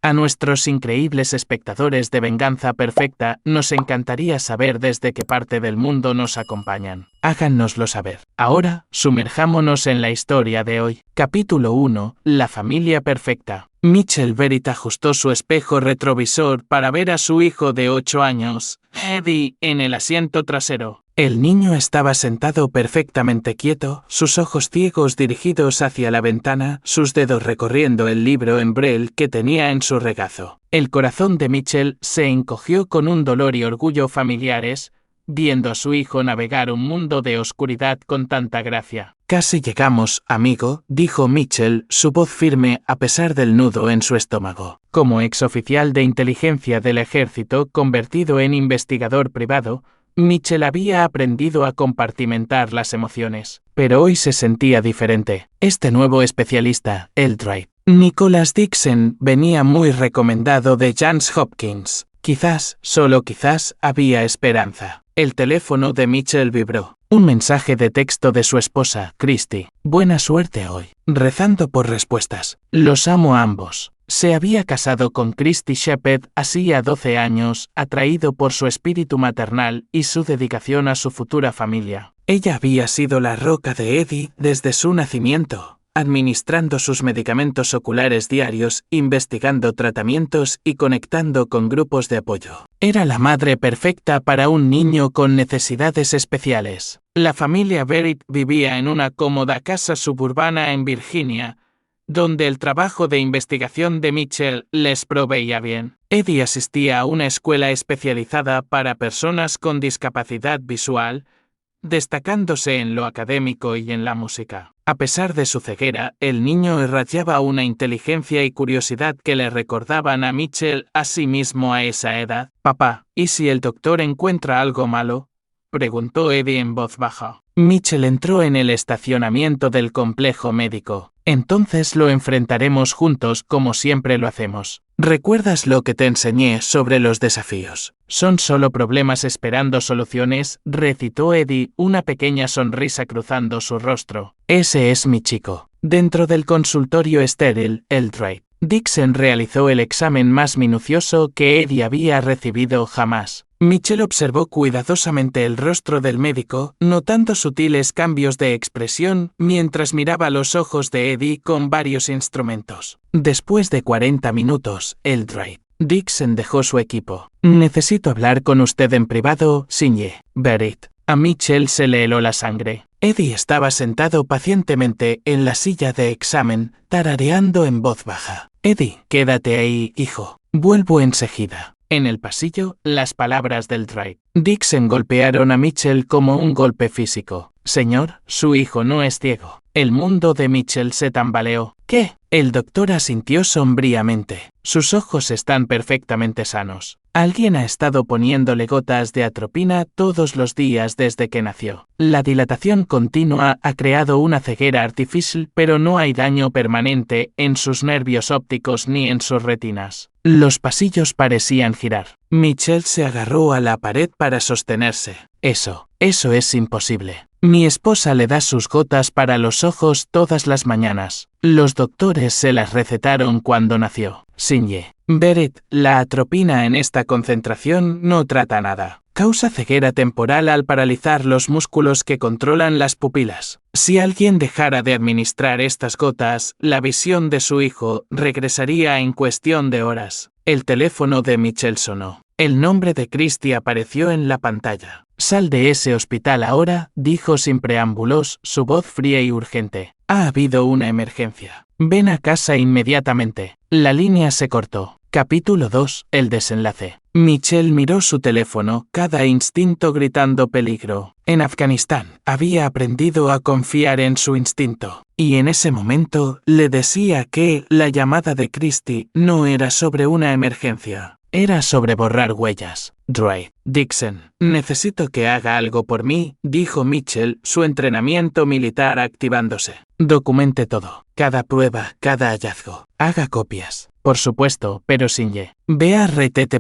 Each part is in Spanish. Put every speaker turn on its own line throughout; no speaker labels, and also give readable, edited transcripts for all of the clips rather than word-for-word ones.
A nuestros increíbles espectadores de Venganza Perfecta, nos encantaría saber desde qué parte del mundo nos acompañan. Háganoslo saber. Ahora, sumerjámonos en la historia de hoy. Capítulo 1. La familia perfecta. Mitchell Verritt ajustó su espejo retrovisor para ver a su hijo de 8 años, Eddie, en el asiento trasero. El niño estaba sentado perfectamente quieto, sus ojos ciegos dirigidos hacia la ventana, sus dedos recorriendo el libro en braille que tenía en su regazo. El corazón de Mitchell se encogió con un dolor y orgullo familiares, viendo a su hijo navegar un mundo de oscuridad con tanta gracia. «Casi llegamos, amigo», dijo Mitchell, su voz firme a pesar del nudo en su estómago. Como exoficial de inteligencia del ejército convertido en investigador privado, Mitchell había aprendido a compartimentar las emociones, pero hoy se sentía diferente. Este nuevo especialista, Eldred Nicholas Dixon, venía muy recomendado de Johns Hopkins. Quizás, solo quizás, había esperanza. El teléfono de Mitchell vibró. Un mensaje de texto de su esposa, Christy. «Buena suerte hoy. Rezando por respuestas. Los amo a ambos». Se había casado con Christy Shepard hacía 12 años, atraído por su espíritu maternal y su dedicación a su futura familia. Ella había sido la roca de Eddie desde su nacimiento, administrando sus medicamentos oculares diarios, investigando tratamientos y conectando con grupos de apoyo. Era la madre perfecta para un niño con necesidades especiales. La familia Verritt vivía en una cómoda casa suburbana en Virginia, donde el trabajo de investigación de Mitchell les proveía bien. Eddie asistía a una escuela especializada para personas con discapacidad visual, destacándose en lo académico y en la música. A pesar de su ceguera, el niño irradiaba una inteligencia y curiosidad que le recordaban a Mitchell a sí mismo a esa edad. «Papá, ¿y si el doctor encuentra algo malo?», preguntó Eddie en voz baja. Mitchell entró en el estacionamiento del complejo médico. «Entonces lo enfrentaremos juntos como siempre lo hacemos. ¿Recuerdas lo que te enseñé sobre los desafíos? Son solo problemas esperando soluciones», recitó Eddie, una pequeña sonrisa cruzando su rostro. «Ese es mi chico». Dentro del consultorio estéril, Eldred Dixon realizó el examen más minucioso que Eddie había recibido jamás. Mitchell observó cuidadosamente el rostro del médico, notando sutiles cambios de expresión mientras miraba los ojos de Eddie con varios instrumentos. Después de 40 minutos, Eldred Dixon dejó su equipo. «Necesito hablar con usted en privado, Sinje Verritt». A Mitchell se le heló la sangre. Eddie estaba sentado pacientemente en la silla de examen, tarareando en voz baja. «Eddie, quédate ahí, hijo. Vuelvo enseguida». En el pasillo, las palabras del Eldred Dixon golpearon a Mitchell como un golpe físico. «Señor, su hijo no es ciego». El mundo de Mitchell se tambaleó. «¿Qué?». El doctor asintió sombríamente. «Sus ojos están perfectamente sanos. Alguien ha estado poniéndole gotas de atropina todos los días desde que nació. La dilatación continua ha creado una ceguera artificial, pero no hay daño permanente en sus nervios ópticos ni en sus retinas». Los pasillos parecían girar. Mitchell se agarró a la pared para sostenerse. Eso es imposible. Mi esposa le da sus gotas para los ojos todas las mañanas. Los doctores se las recetaron cuando nació. Sinje Verritt, la atropina en esta concentración no trata nada. Causa ceguera temporal al paralizar los músculos que controlan las pupilas. Si alguien dejara de administrar estas gotas, la visión de su hijo regresaría en cuestión de horas. El teléfono de Mitchell sonó. El nombre de Christy apareció en la pantalla. «Sal de ese hospital ahora», dijo sin preámbulos, su voz fría y urgente. «Ha habido una emergencia. Ven a casa inmediatamente». La línea se cortó. Capítulo 2. El desenlace. Mitchell miró su teléfono, cada instinto gritando peligro. En Afganistán, había aprendido a confiar en su instinto. Y en ese momento, le decía que la llamada de Christy no era sobre una emergencia. Era sobre borrar huellas. «Eldred Dixon, necesito que haga algo por mí», dijo Mitchell, su entrenamiento militar activándose. «Documente todo. Cada prueba, cada hallazgo. Haga copias». «Por supuesto, pero Sinje. Ve a RTT.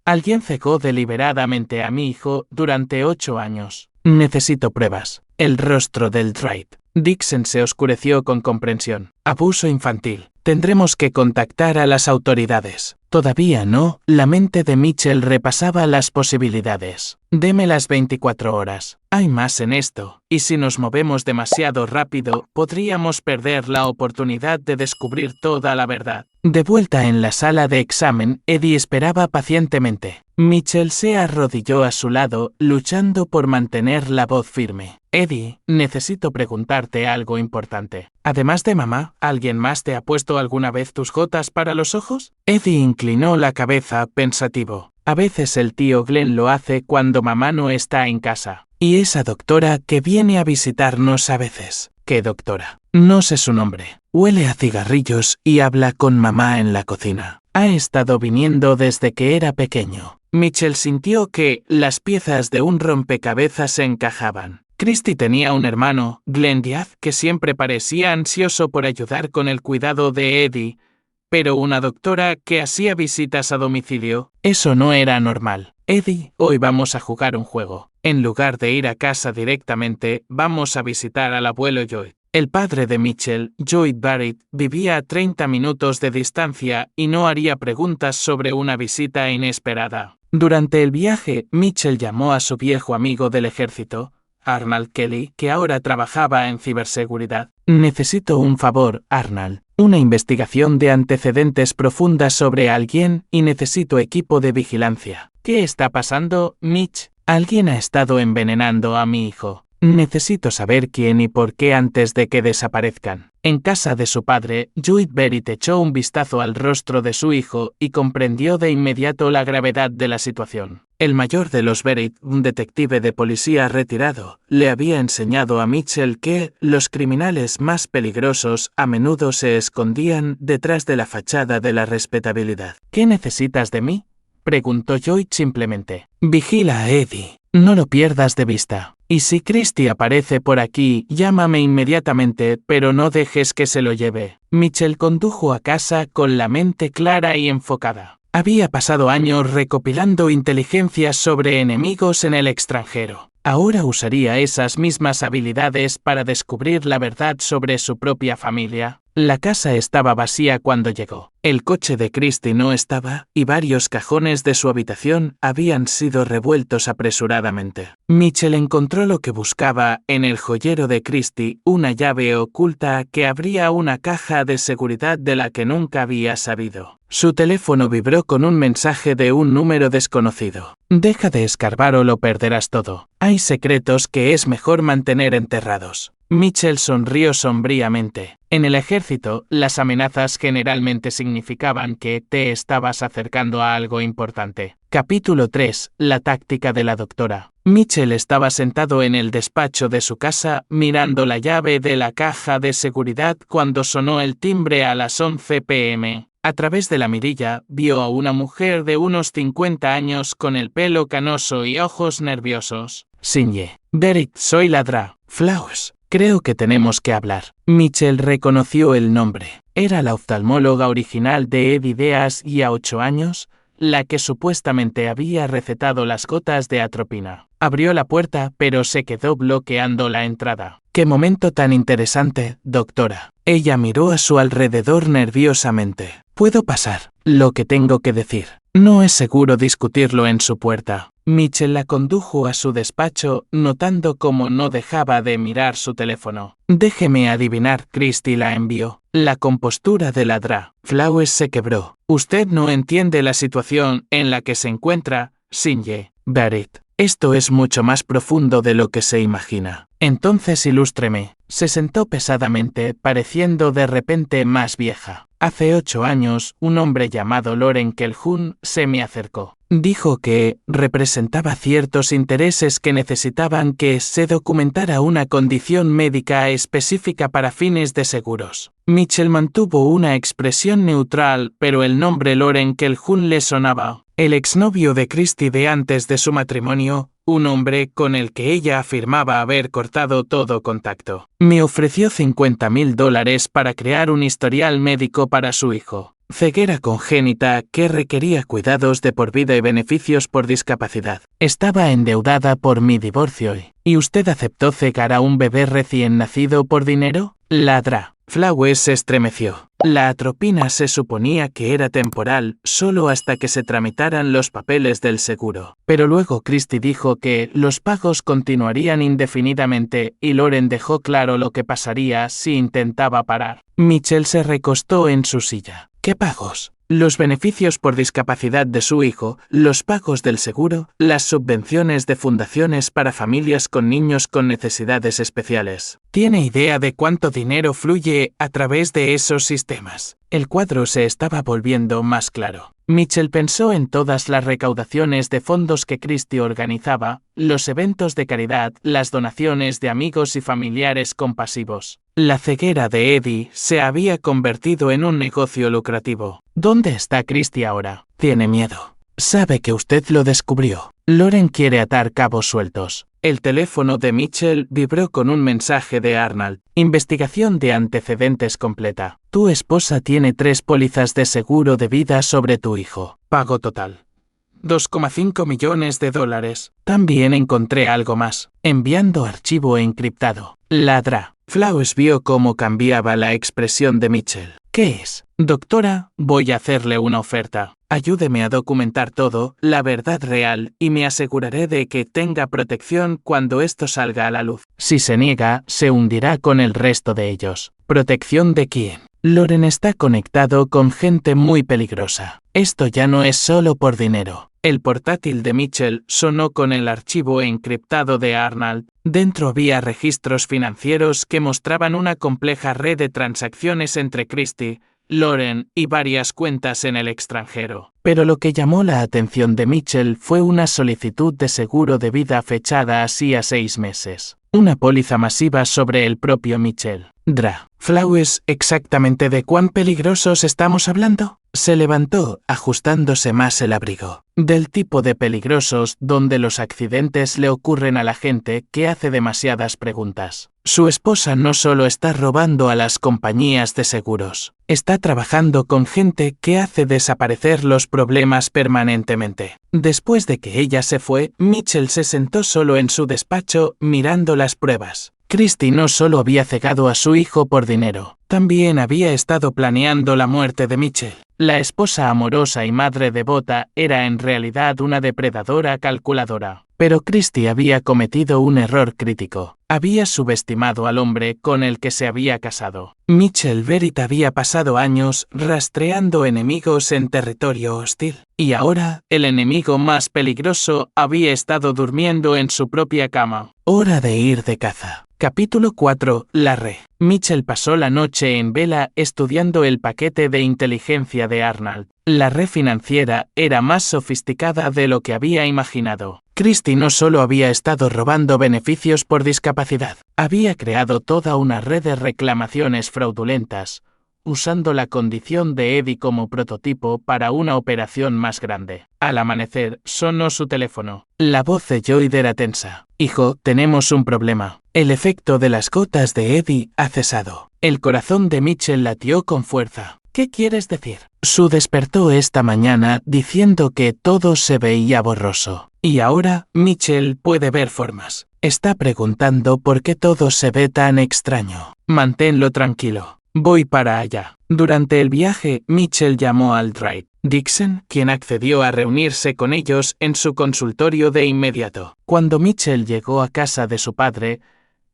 Alguien cegó deliberadamente a mi hijo durante 8 años. Necesito pruebas». El rostro del Eldred Dixon se oscureció con comprensión. «Abuso infantil. Tendremos que contactar a las autoridades. Todavía no, la mente de Mitchell repasaba las posibilidades. Deme las 24 horas. Hay más en esto, y si nos movemos demasiado rápido, podríamos perder la oportunidad de descubrir toda la verdad. De vuelta en la sala de examen, Eddie esperaba pacientemente. Mitchell se arrodilló a su lado, luchando por mantener la voz firme. Eddie, necesito preguntarte algo importante. Además de mamá, ¿alguien más te ha puesto alguna vez tus gotas para los ojos? Eddie inclinó la cabeza, pensativo. A veces el tío Glenn lo hace cuando mamá no está en casa. Y esa doctora que viene a visitarnos a veces. ¿Qué doctora? No sé su nombre. Huele a cigarrillos y habla con mamá en la cocina. Ha estado viniendo desde que era pequeño. Mitchell sintió que las piezas de un rompecabezas se encajaban. Christy tenía un hermano, Glenn Diaz, que siempre parecía ansioso por ayudar con el cuidado de Eddie, pero una doctora que hacía visitas a domicilio, eso no era normal. Eddie, hoy vamos a jugar un juego. En lugar de ir a casa directamente, vamos a visitar al abuelo Lloyd. El padre de Mitchell, Lloyd Barrett, vivía a 30 minutos de distancia y no haría preguntas sobre una visita inesperada. Durante el viaje, Mitchell llamó a su viejo amigo del ejército, Arnold Kelly, que ahora trabajaba en ciberseguridad. Necesito un favor, Arnold. Una investigación de antecedentes profundas sobre alguien y necesito equipo de vigilancia. ¿Qué está pasando, Mitch? Alguien ha estado envenenando a mi hijo. Necesito saber quién y por qué antes de que desaparezcan. En casa de su padre, Lloyd Barrett echó un vistazo al rostro de su hijo y comprendió de inmediato la gravedad de la situación. El mayor de los Barrett, un detective de policía retirado, le había enseñado a Mitchell que los criminales más peligrosos a menudo se escondían detrás de la fachada de la respetabilidad. ¿Qué necesitas de mí?, preguntó Lloyd simplemente. Vigila a Eddie. No lo pierdas de vista. Y si Christy aparece por aquí, llámame inmediatamente, pero no dejes que se lo lleve. Mitchell condujo a casa con la mente clara y enfocada. Había pasado años recopilando inteligencia sobre enemigos en el extranjero. Ahora usaría esas mismas habilidades para descubrir la verdad sobre su propia familia. La casa estaba vacía cuando llegó. El coche de Christy no estaba, y varios cajones de su habitación habían sido revueltos apresuradamente. Mitchell encontró lo que buscaba en el joyero de Christy, una llave oculta que abría una caja de seguridad de la que nunca había sabido. Su teléfono vibró con un mensaje de un número desconocido. Deja de escarbar o lo perderás todo. Hay secretos que es mejor mantener enterrados. Mitchell sonrió sombríamente. En el ejército, las amenazas generalmente significaban que te estabas acercando a algo importante. Capítulo 3. La táctica de la doctora. Mitchell estaba sentado en el despacho de su casa, mirando la llave de la caja de seguridad cuando sonó el timbre a las 11 p.m. A través de la mirilla, vio a una mujer de unos 50 años con el pelo canoso y ojos nerviosos. Sinye. Derek, soy la Dra. Flowers. Creo que tenemos que hablar. Mitchell reconoció el nombre. Era la oftalmóloga original de Eddie Deas y a 8 años, la que supuestamente había recetado las gotas de atropina. Abrió la puerta, pero se quedó bloqueando la entrada. ¡Qué momento tan interesante, doctora! Ella miró a su alrededor nerviosamente. ¿Puedo pasar? Lo que tengo que decir. No es seguro discutirlo en su puerta. Mitchell la condujo a su despacho, notando cómo no dejaba de mirar su teléfono. Déjeme adivinar, Christy la envió. La compostura de la Dra. Flowers se quebró. Usted no entiende la situación en la que se encuentra, Sinye. Barrett. Esto es mucho más profundo de lo que se imagina. Entonces ilústreme. Se sentó pesadamente, pareciendo de repente más vieja. Hace 8 años, un hombre llamado Loren Calhoun se me acercó. Dijo que representaba ciertos intereses que necesitaban que se documentara una condición médica específica para fines de seguros. Mitchell mantuvo una expresión neutral, pero el nombre Loren Calhoun le sonaba. El exnovio de Christy de antes de su matrimonio, un hombre con el que ella afirmaba haber cortado todo contacto. Me ofreció $50,000 para crear un historial médico para su hijo. Ceguera congénita que requería cuidados de por vida y beneficios por discapacidad. Estaba endeudada por mi divorcio y ¿usted aceptó cegar a un bebé recién nacido por dinero? La Dra. Flowers se estremeció. La atropina se suponía que era temporal, solo hasta que se tramitaran los papeles del seguro. Pero luego Christie dijo que los pagos continuarían indefinidamente y Loren dejó claro lo que pasaría si intentaba parar. Mitchell se recostó en su silla. ¿Qué pagos? Los beneficios por discapacidad de su hijo, los pagos del seguro, las subvenciones de fundaciones para familias con niños con necesidades especiales. ¿Tiene idea de cuánto dinero fluye a través de esos sistemas? El cuadro se estaba volviendo más claro. Mitchell pensó en todas las recaudaciones de fondos que Christie organizaba, los eventos de caridad, las donaciones de amigos y familiares compasivos. La ceguera de Eddie se había convertido en un negocio lucrativo. ¿Dónde está Christie ahora? Tiene miedo. Sabe que usted lo descubrió. Loren quiere atar cabos sueltos. El teléfono de Mitchell vibró con un mensaje de Arnold. Investigación de antecedentes completa. Tu esposa tiene 3 pólizas de seguro de vida sobre tu hijo. Pago total. $2,5 millones. También encontré algo más. Enviando archivo encriptado. Ladra. Flowers vio cómo cambiaba la expresión de Mitchell. ¿Qué es? Doctora, voy a hacerle una oferta. Ayúdeme a documentar todo, la verdad real, y me aseguraré de que tenga protección cuando esto salga a la luz. Si se niega, se hundirá con el resto de ellos. ¿Protección de quién? Loren está conectado con gente muy peligrosa. Esto ya no es solo por dinero. El portátil de Mitchell sonó con el archivo encriptado de Arnold. Dentro había registros financieros que mostraban una compleja red de transacciones entre Christie, Loren y varias cuentas en el extranjero. Pero lo que llamó la atención de Mitchell fue una solicitud de seguro de vida fechada así a 6 meses. Una póliza masiva sobre el propio Mitchell. Flowers, ¿exactamente de cuán peligrosos estamos hablando? Se levantó, ajustándose más el abrigo. Del tipo de peligrosos donde los accidentes le ocurren a la gente que hace demasiadas preguntas. Su esposa no solo está robando a las compañías de seguros, está trabajando con gente que hace desaparecer los problemas permanentemente. Después de que ella se fue, Mitchell se sentó solo en su despacho mirando las pruebas. Christie no solo había cegado a su hijo por dinero, también había estado planeando la muerte de Mitchell. La esposa amorosa y madre devota era en realidad una depredadora calculadora. Pero Christie había cometido un error crítico. Había subestimado al hombre con el que se había casado. Mitchell Verity había pasado años rastreando enemigos en territorio hostil. Y ahora, el enemigo más peligroso había estado durmiendo en su propia cama. Hora de ir de caza. Capítulo 4. La Re. Mitchell pasó la noche en vela estudiando el paquete de inteligencia de Arnold. La red financiera era más sofisticada de lo que había imaginado. Christie no solo había estado robando beneficios por discapacidad, había creado toda una red de reclamaciones fraudulentas, usando la condición de Eddie como prototipo para una operación más grande. Al amanecer, sonó su teléfono. La voz de Lloyd era tensa. Hijo, tenemos un problema. El efecto de las gotas de Eddie ha cesado. El corazón de Mitchell latió con fuerza. ¿Qué quieres decir? Sue despertó esta mañana diciendo que todo se veía borroso. Y ahora, Mitchell puede ver formas. Está preguntando por qué todo se ve tan extraño. Manténlo tranquilo. Voy para allá. Durante el viaje, Mitchell llamó al Dwight Dixon, quien accedió a reunirse con ellos en su consultorio de inmediato. Cuando Mitchell llegó a casa de su padre,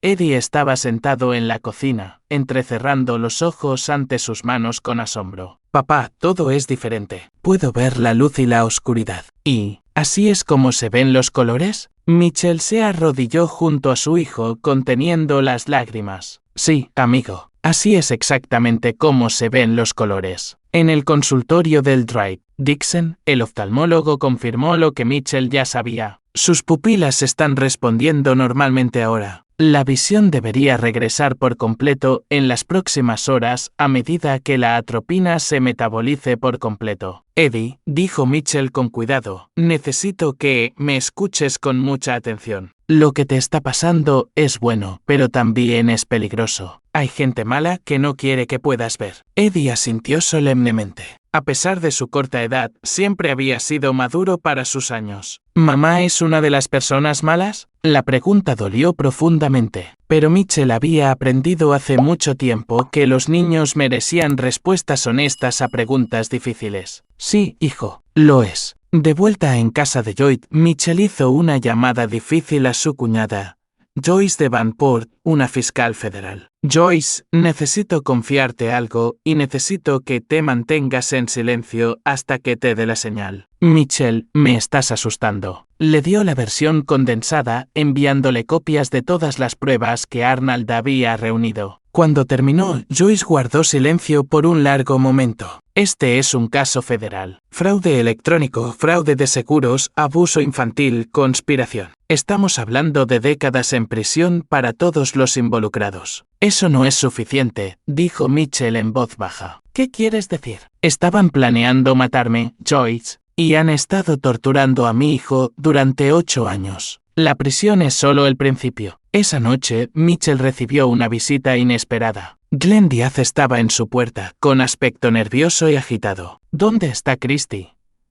Eddie estaba sentado en la cocina, entrecerrando los ojos ante sus manos con asombro. Papá, todo es diferente. Puedo ver la luz y la oscuridad. ¿Y así es como se ven los colores? Mitchell se arrodilló junto a su hijo, conteniendo las lágrimas. Sí, amigo. Así es exactamente cómo se ven los colores. En el consultorio del Dwight Dixon, el oftalmólogo confirmó lo que Mitchell ya sabía. Sus pupilas están respondiendo normalmente ahora. La visión debería regresar por completo en las próximas horas a medida que la atropina se metabolice por completo. Eddie, dijo Mitchell con cuidado, necesito que me escuches con mucha atención. Lo que te está pasando es bueno, pero también es peligroso. Hay gente mala que no quiere que puedas ver. Eddie asintió solemnemente. A pesar de su corta edad, siempre había sido maduro para sus años. ¿Mamá es una de las personas malas? La pregunta dolió profundamente, Pero Mitchell había aprendido hace mucho tiempo que los niños merecían respuestas honestas a preguntas difíciles. Sí, hijo, lo es. De vuelta en casa de Joyce, Mitchell hizo una llamada difícil a su cuñada, Joyce Davenport, una fiscal federal. Joyce, necesito confiarte algo y necesito que te mantengas en silencio hasta que te dé la señal. Mitchell, me estás asustando. Le dio la versión condensada, enviándole copias de todas las pruebas que Arnold había reunido. Cuando terminó, Joyce guardó silencio por un largo momento. Este es un caso federal. Fraude electrónico, fraude de seguros, abuso infantil, conspiración. Estamos hablando de décadas en prisión para todos los involucrados. Eso no es suficiente, dijo Mitchell en voz baja. ¿Qué quieres decir? Estaban planeando matarme, Joyce, y han estado torturando a mi hijo durante 8 años. La prisión es solo el principio. Esa noche, Mitchell recibió una visita inesperada. Glenn Díaz estaba en su puerta, con aspecto nervioso y agitado. ¿Dónde está Christy?,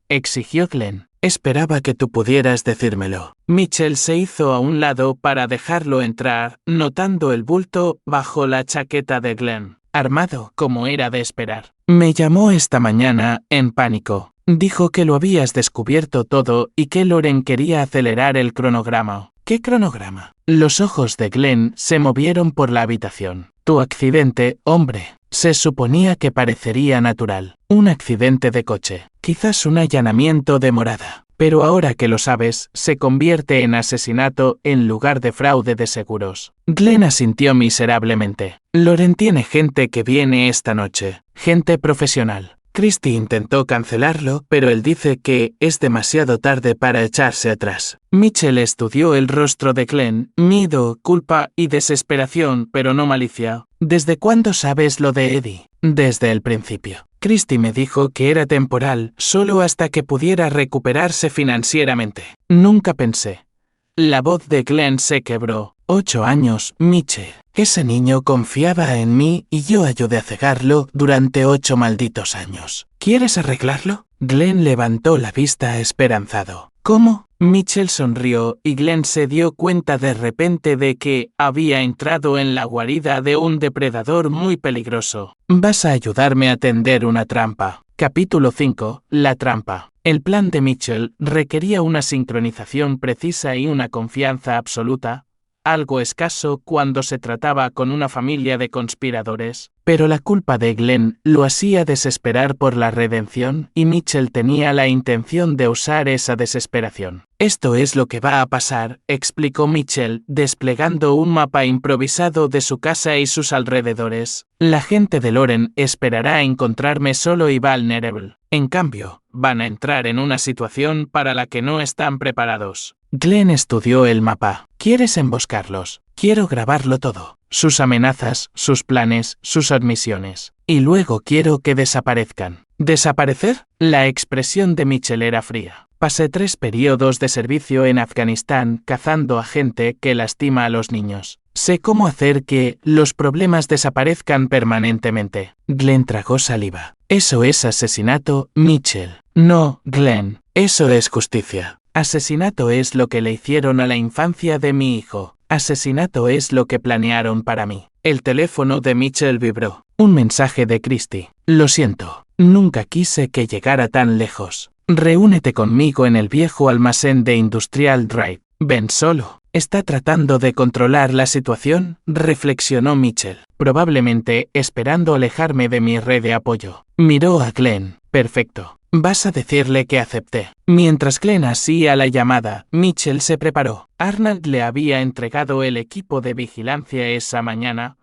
exigió Glenn. Esperaba que tú pudieras decírmelo. Mitchell se hizo a un lado para dejarlo entrar, notando el bulto bajo la chaqueta de Glenn, armado como era de esperar. Me llamó esta mañana, en pánico. Dijo que lo habías descubierto todo y que Loren quería acelerar el cronograma. ¿Qué cronograma? Los ojos de Glenn se movieron por la habitación. Tu accidente, hombre. Se suponía que parecería natural. Un accidente de coche. Quizás un allanamiento de morada. Pero ahora que lo sabes, se convierte en asesinato en lugar de fraude de seguros. Glenn asintió miserablemente. Loren tiene gente que viene esta noche. Gente profesional. Christy intentó cancelarlo, pero él dice que es demasiado tarde para echarse atrás. Mitchell estudió el rostro de Glenn, miedo, culpa y desesperación, pero no malicia. ¿Desde cuándo sabes lo de Eddie? Desde el principio. Christy me dijo que era temporal, solo hasta que pudiera recuperarse financieramente. Nunca pensé. La voz de Glenn se quebró. 8 años, Mitchell. Ese niño confiaba en mí y yo ayudé a cegarlo durante 8 malditos años. ¿Quieres arreglarlo? Glenn levantó la vista esperanzado. ¿Cómo? Mitchell sonrió y Glenn se dio cuenta de repente de que había entrado en la guarida de un depredador muy peligroso. Vas a ayudarme a tender una trampa. Capítulo 5. La trampa. El plan de Mitchell requería una sincronización precisa y una confianza absoluta, algo escaso cuando se trataba con una familia de conspiradores, pero la culpa de Glenn lo hacía desesperar por la redención y Mitchell tenía la intención de usar esa desesperación. Esto es lo que va a pasar, explicó Mitchell, desplegando un mapa improvisado de su casa y sus alrededores. La gente de Loren esperará a encontrarme solo y vulnerable. En cambio, van a entrar en una situación para la que no están preparados. Glenn estudió el mapa. ¿Quieres emboscarlos? Quiero grabarlo todo. Sus amenazas, sus planes, sus admisiones. Y luego quiero que desaparezcan. ¿Desaparecer? La expresión de Mitchell era fría. Pasé 3 periodos de servicio en Afganistán cazando a gente que lastima a los niños. Sé cómo hacer que los problemas desaparezcan permanentemente. Glenn tragó saliva. Eso es asesinato, Mitchell. No, Glenn. Eso es justicia. Asesinato es lo que le hicieron a la infancia de mi hijo. Asesinato es lo que planearon para mí. El teléfono de Mitchell vibró. Un mensaje de Christy. Lo siento. Nunca quise que llegara tan lejos. Reúnete conmigo en el viejo almacén de Industrial Drive. Ven solo. ¿Está tratando de controlar la situación?, reflexionó Mitchell, probablemente esperando alejarme de mi red de apoyo. Miró a Glenn. Perfecto. Vas a decirle que acepté. Mientras Glenn hacía la llamada, Mitchell se preparó. Arnold le había entregado el equipo de vigilancia esa mañana,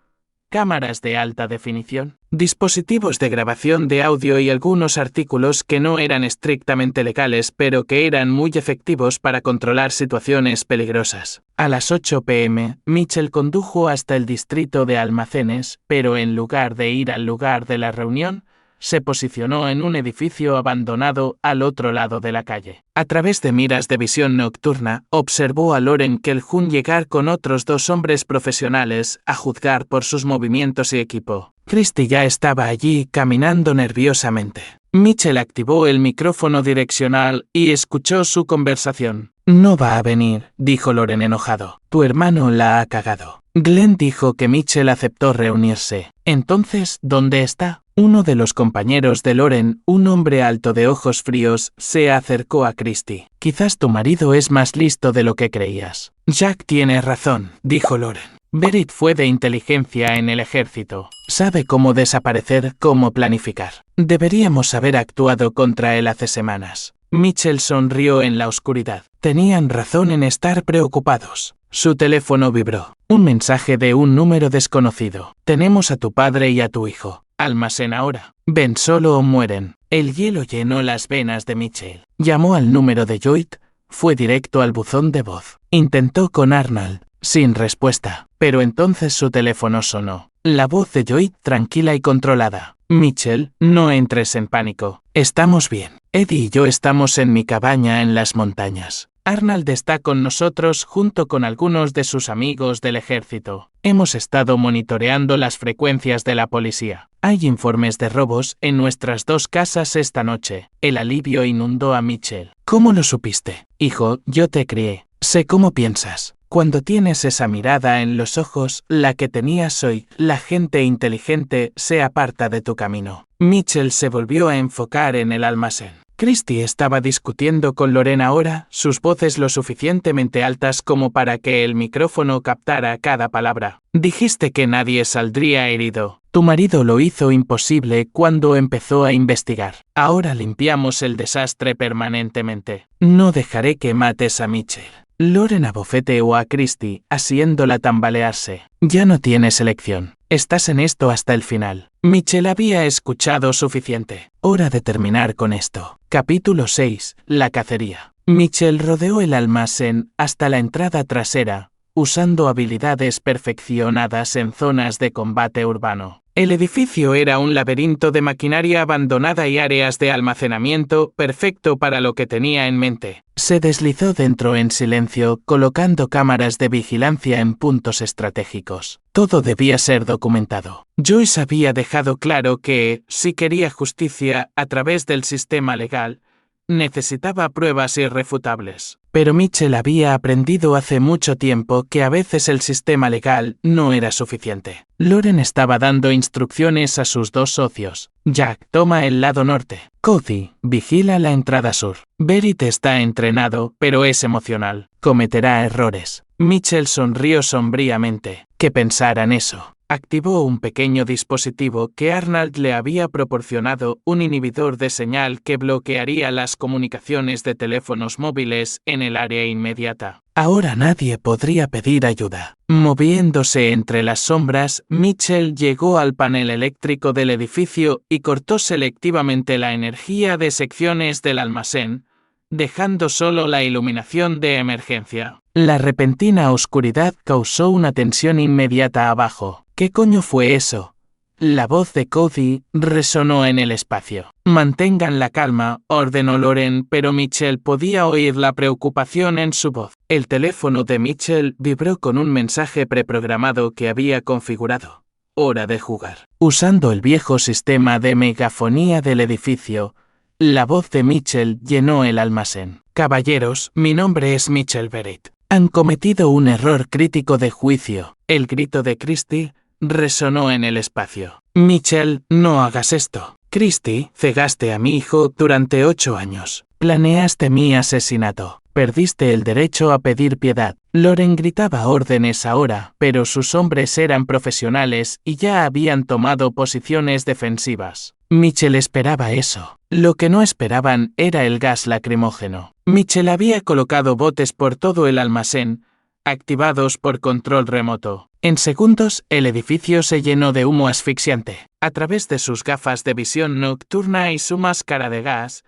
cámaras de alta definición, dispositivos de grabación de audio y algunos artículos que no eran estrictamente legales pero que eran muy efectivos para controlar situaciones peligrosas. A las 8 p.m., Mitchell condujo hasta el distrito de almacenes, pero en lugar de ir al lugar de la reunión, se posicionó en un edificio abandonado al otro lado de la calle. A través de miras de visión nocturna, observó a Loren Calhoun llegar con otros 2 hombres profesionales, a juzgar por sus movimientos y equipo. Christy ya estaba allí, caminando nerviosamente. Mitchell activó el micrófono direccional y escuchó su conversación. No va a venir, dijo Loren enojado. Tu hermano la ha cagado. Glenn dijo que Mitchell aceptó reunirse. Entonces, ¿dónde está? Uno de los compañeros de Loren, un hombre alto de ojos fríos, se acercó a Christie. Quizás tu marido es más listo de lo que creías. Jack tiene razón, dijo Loren. Berit fue de inteligencia en el ejército. Sabe cómo desaparecer, cómo planificar. Deberíamos haber actuado contra él hace semanas. Mitchell sonrió en la oscuridad. Tenían razón en estar preocupados. Su teléfono vibró. Un mensaje de un número desconocido. Tenemos a tu padre y a tu hijo. Almacén ahora. Ven solo o mueren. El hielo llenó las venas de Mitchell. Llamó al número de Lloyd. Fue directo al buzón de voz. Intentó con Arnold. Sin respuesta. Pero entonces su teléfono sonó. La voz de Lloyd tranquila y controlada. Mitchell, no entres en pánico. Estamos bien. Eddie y yo estamos en mi cabaña en las montañas. Arnold está con nosotros junto con algunos de sus amigos del ejército. Hemos estado monitoreando las frecuencias de la policía. Hay informes de robos en nuestras 2 casas esta noche. El alivio inundó a Mitchell. ¿Cómo lo supiste? Hijo, yo te crié. Sé cómo piensas. Cuando tienes esa mirada en los ojos, la que tenías hoy, la gente inteligente se aparta de tu camino. Mitchell se volvió a enfocar en el almacén. Christie estaba discutiendo con Loren ahora, sus voces lo suficientemente altas como para que el micrófono captara cada palabra. Dijiste que nadie saldría herido. Tu marido lo hizo imposible cuando empezó a investigar. Ahora limpiamos el desastre permanentemente. No dejaré que mates a Mitchell. Loren abofeteó a Christie, haciéndola tambalearse. Ya no tienes elección. Estás en esto hasta el final. Mitchell había escuchado suficiente. Hora de terminar con esto. Capítulo 6. La cacería. Mitchell rodeó el almacén hasta la entrada trasera, usando habilidades perfeccionadas en zonas de combate urbano. El edificio era un laberinto de maquinaria abandonada y áreas de almacenamiento perfecto para lo que tenía en mente. Se deslizó dentro en silencio, colocando cámaras de vigilancia en puntos estratégicos. Todo debía ser documentado. Joyce había dejado claro que, si quería justicia a través del sistema legal, necesitaba pruebas irrefutables. Pero Mitchell había aprendido hace mucho tiempo que a veces el sistema legal no era suficiente. Loren estaba dando instrucciones a sus 2 socios. Jack, toma el lado norte. Cody, vigila la entrada sur. Berit está entrenado, pero es emocional. Cometerá errores. Mitchell sonrió sombríamente. ¿Qué pensara en eso? Activó un pequeño dispositivo que Arnold le había proporcionado, un inhibidor de señal que bloquearía las comunicaciones de teléfonos móviles en el área inmediata. Ahora nadie podría pedir ayuda. Moviéndose entre las sombras, Mitchell llegó al panel eléctrico del edificio y cortó selectivamente la energía de secciones del almacén, dejando solo la iluminación de emergencia. La repentina oscuridad causó una tensión inmediata abajo. ¿Qué coño fue eso? La voz de Cody resonó en el espacio. Mantengan la calma, ordenó Loren, pero Mitchell podía oír la preocupación en su voz. El teléfono de Mitchell vibró con un mensaje preprogramado que había configurado. Hora de jugar. Usando el viejo sistema de megafonía del edificio, la voz de Mitchell llenó el almacén. Caballeros, mi nombre es Mitchell Berit. Han cometido un error crítico de juicio. El grito de Christie resonó en el espacio. Mitchell, no hagas esto. Christie, cegaste a mi hijo durante 8 años. Planeaste mi asesinato. Perdiste el derecho a pedir piedad. Loren gritaba órdenes ahora, pero sus hombres eran profesionales y ya habían tomado posiciones defensivas. Mitchell esperaba eso. Lo que no esperaban era el gas lacrimógeno. Mitchell había colocado botes por todo el almacén, activados por control remoto. En segundos, el edificio se llenó de humo asfixiante. A través de sus gafas de visión nocturna y su máscara de gas,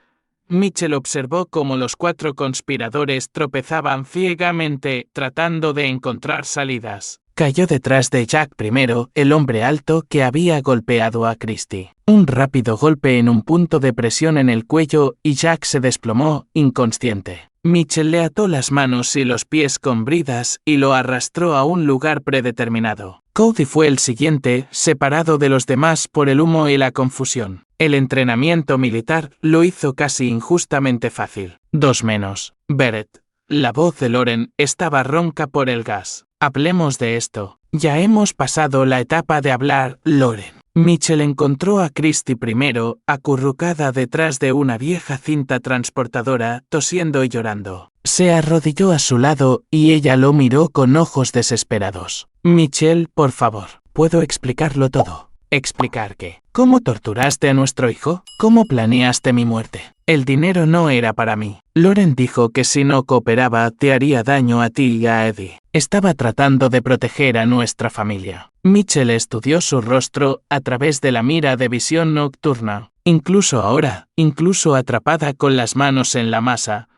Mitchell observó cómo los 4 conspiradores tropezaban ciegamente, tratando de encontrar salidas. Cayó detrás de Jack primero, el hombre alto que había golpeado a Christie. Un rápido golpe en un punto de presión en el cuello y Jack se desplomó, inconsciente. Mitchell le ató las manos y los pies con bridas y lo arrastró a un lugar predeterminado. Cody fue el siguiente, separado de los demás por el humo y la confusión. El entrenamiento militar lo hizo casi injustamente fácil. 2 menos. Beret. La voz de Loren estaba ronca por el gas. Hablemos de esto. Ya hemos pasado la etapa de hablar, Loren. Mitchell encontró a Christy primero, acurrucada detrás de una vieja cinta transportadora, tosiendo y llorando. Se arrodilló a su lado y ella lo miró con ojos desesperados. Mitchell, por favor, puedo explicarlo todo. ¿Explicar qué? ¿Cómo torturaste a nuestro hijo? ¿Cómo planeaste mi muerte? El dinero no era para mí. Loren dijo que si no cooperaba te haría daño a ti y a Eddie. Estaba tratando de proteger a nuestra familia. Mitchell estudió su rostro a través de la mira de visión nocturna. Incluso ahora, incluso atrapada con las manos en la masa,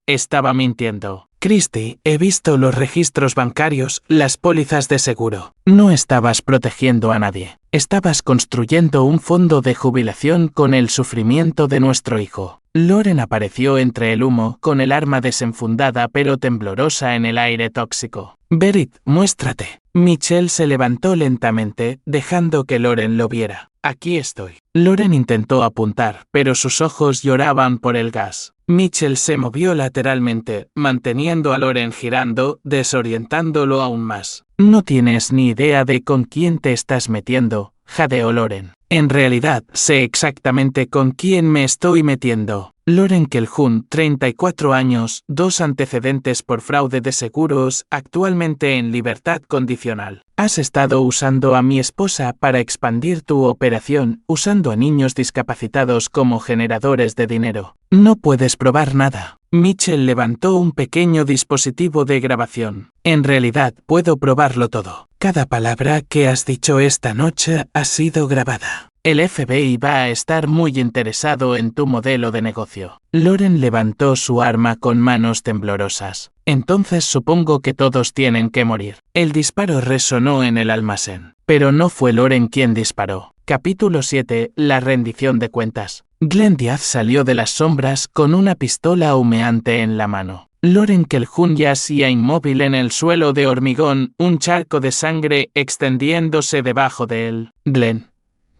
estaba mintiendo. Christy, he visto los registros bancarios, las pólizas de seguro. No estabas protegiendo a nadie. Estabas construyendo un fondo de jubilación con el sufrimiento de nuestro hijo. Loren apareció entre el humo, con el arma desenfundada pero temblorosa en el aire tóxico. Berit, muéstrate. Mitchell se levantó lentamente, dejando que Loren lo viera. Aquí estoy. Loren intentó apuntar, pero sus ojos lloraban por el gas. Mitchell se movió lateralmente, manteniendo a Loren girando, desorientándolo aún más. No tienes ni idea de con quién te estás metiendo, jadeó Loren. En realidad, sé exactamente con quién me estoy metiendo. Loren Calhoun, 34 años, 2 antecedentes por fraude de seguros, actualmente en libertad condicional. Has estado usando a mi esposa para expandir tu operación, usando a niños discapacitados como generadores de dinero. No puedes probar nada. Mitchell levantó un pequeño dispositivo de grabación. En realidad, puedo probarlo todo. Cada palabra que has dicho esta noche ha sido grabada. El FBI va a estar muy interesado en tu modelo de negocio. Loren levantó su arma con manos temblorosas. Entonces supongo que todos tienen que morir. El disparo resonó en el almacén. Pero no fue Loren quien disparó. Capítulo 7. La rendición de cuentas. Glenn Diaz salió de las sombras con una pistola humeante en la mano. Loren Calhoun yacía inmóvil en el suelo de hormigón, un charco de sangre extendiéndose debajo de él. Glenn,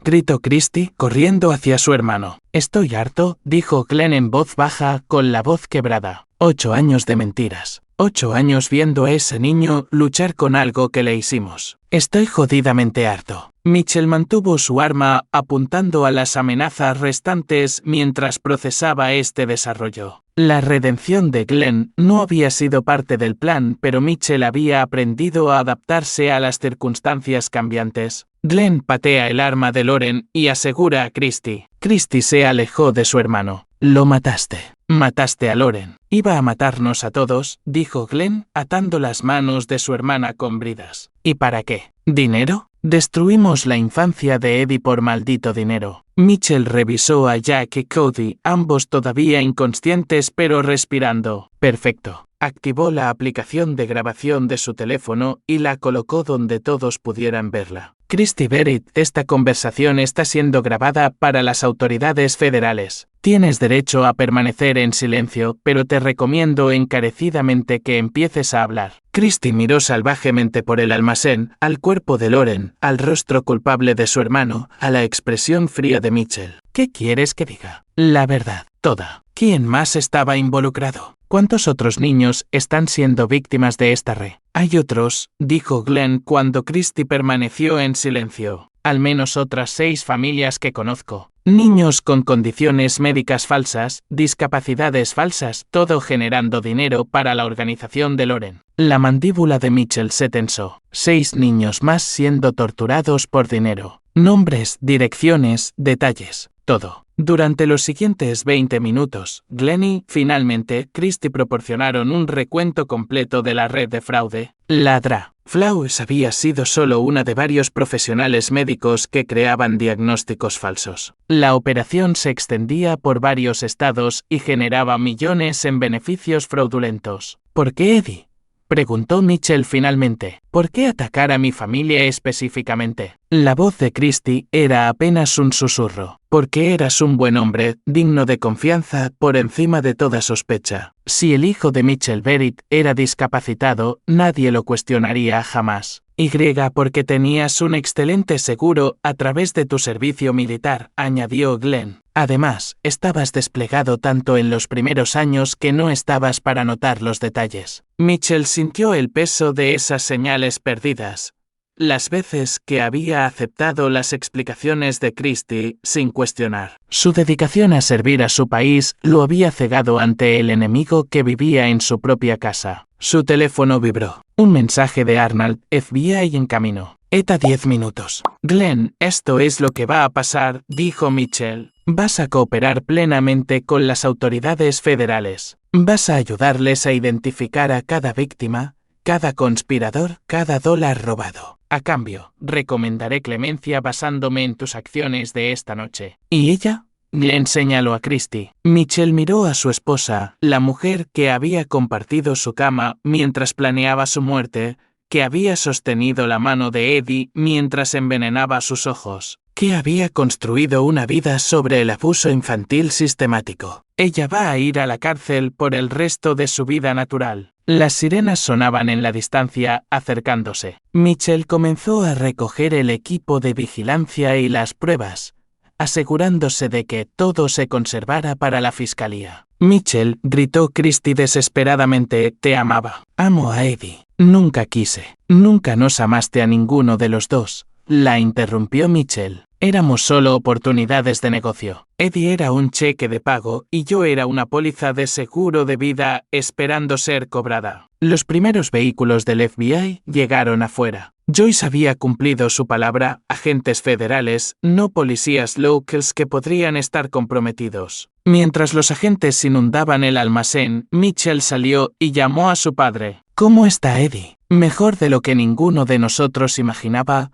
gritó Christy, corriendo hacia su hermano. Estoy harto, dijo Glenn en voz baja, con la voz quebrada. 8 años de mentiras. 8 años viendo a ese niño luchar con algo que le hicimos. Estoy jodidamente harto. Mitchell mantuvo su arma apuntando a las amenazas restantes mientras procesaba este desarrollo. La redención de Glenn no había sido parte del plan, pero Mitchell había aprendido a adaptarse a las circunstancias cambiantes. Glenn patea el arma de Loren y asegura a Christy. Christy se alejó de su hermano. Lo mataste. Mataste a Loren. Iba a matarnos a todos, dijo Glenn, atando las manos de su hermana con bridas. ¿Y para qué? ¿Dinero? Destruimos la infancia de Eddie por maldito dinero. Mitchell revisó a Jack y Cody, ambos todavía inconscientes pero respirando. Perfecto. Activó la aplicación de grabación de su teléfono y la colocó donde todos pudieran verla. Christy Berit, esta conversación está siendo grabada para las autoridades federales. Tienes derecho a permanecer en silencio, pero te recomiendo encarecidamente que empieces a hablar. Christy miró salvajemente por el almacén, al cuerpo de Loren, al rostro culpable de su hermano, a la expresión fría de Mitchell. ¿Qué quieres que diga? La verdad, toda. ¿Quién más estaba involucrado? ¿Cuántos otros niños están siendo víctimas de esta red? Hay otros, dijo Glenn cuando Christy permaneció en silencio. Al menos otras 6 familias que conozco. Niños con condiciones médicas falsas, discapacidades falsas, todo generando dinero para la organización de Loren. La mandíbula de Mitchell se tensó. 6 niños más siendo torturados por dinero. Nombres, direcciones, detalles, todo. Durante los siguientes 20 minutos, Glenn y, finalmente, Christy proporcionaron un recuento completo de la red de fraude. La DRA. Flowers había sido solo una de varios profesionales médicos que creaban diagnósticos falsos. La operación se extendía por varios estados y generaba millones en beneficios fraudulentos. ¿Por qué Eddie? Preguntó Mitchell finalmente. ¿Por qué atacar a mi familia específicamente? La voz de Christy era apenas un susurro. Porque eras un buen hombre, digno de confianza, por encima de toda sospecha. Si el hijo de Mitchell Berit era discapacitado, nadie lo cuestionaría jamás. Y porque tenías un excelente seguro a través de tu servicio militar, añadió Glenn. Además, estabas desplegado tanto en los primeros años que no estabas para notar los detalles. Mitchell sintió el peso de esas señales perdidas. Las veces que había aceptado las explicaciones de Christie sin cuestionar. Su dedicación a servir a su país lo había cegado ante el enemigo que vivía en su propia casa. Su teléfono vibró. Un mensaje de Arnold, FBI en camino. ETA 10 minutos. Glenn, esto es lo que va a pasar, dijo Mitchell. Vas a cooperar plenamente con las autoridades federales. Vas a ayudarles a identificar a cada víctima, cada conspirador, cada dólar robado. A cambio, recomendaré clemencia basándome en tus acciones de esta noche. ¿Y ella? Glenn señaló a Christie. Mitchell miró a su esposa, la mujer que había compartido su cama mientras planeaba su muerte, que había sostenido la mano de Eddie mientras envenenaba sus ojos, que había construido una vida sobre el abuso infantil sistemático. Ella va a ir a la cárcel por el resto de su vida natural. Las sirenas sonaban en la distancia, acercándose. Mitchell comenzó a recoger el equipo de vigilancia y las pruebas, asegurándose de que todo se conservara para la fiscalía. Mitchell, gritó Christie desesperadamente, te amaba. Amo a Eddie. Nunca quise. Nunca nos amaste a ninguno de los dos. La interrumpió Mitchell. Éramos solo oportunidades de negocio. Eddie era un cheque de pago y yo era una póliza de seguro de vida esperando ser cobrada. Los primeros vehículos del FBI llegaron afuera. Joyce había cumplido su palabra, agentes federales, no policías locals que podrían estar comprometidos. Mientras los agentes inundaban el almacén, Mitchell salió y llamó a su padre. ¿Cómo está Eddie? Mejor de lo que ninguno de nosotros imaginaba.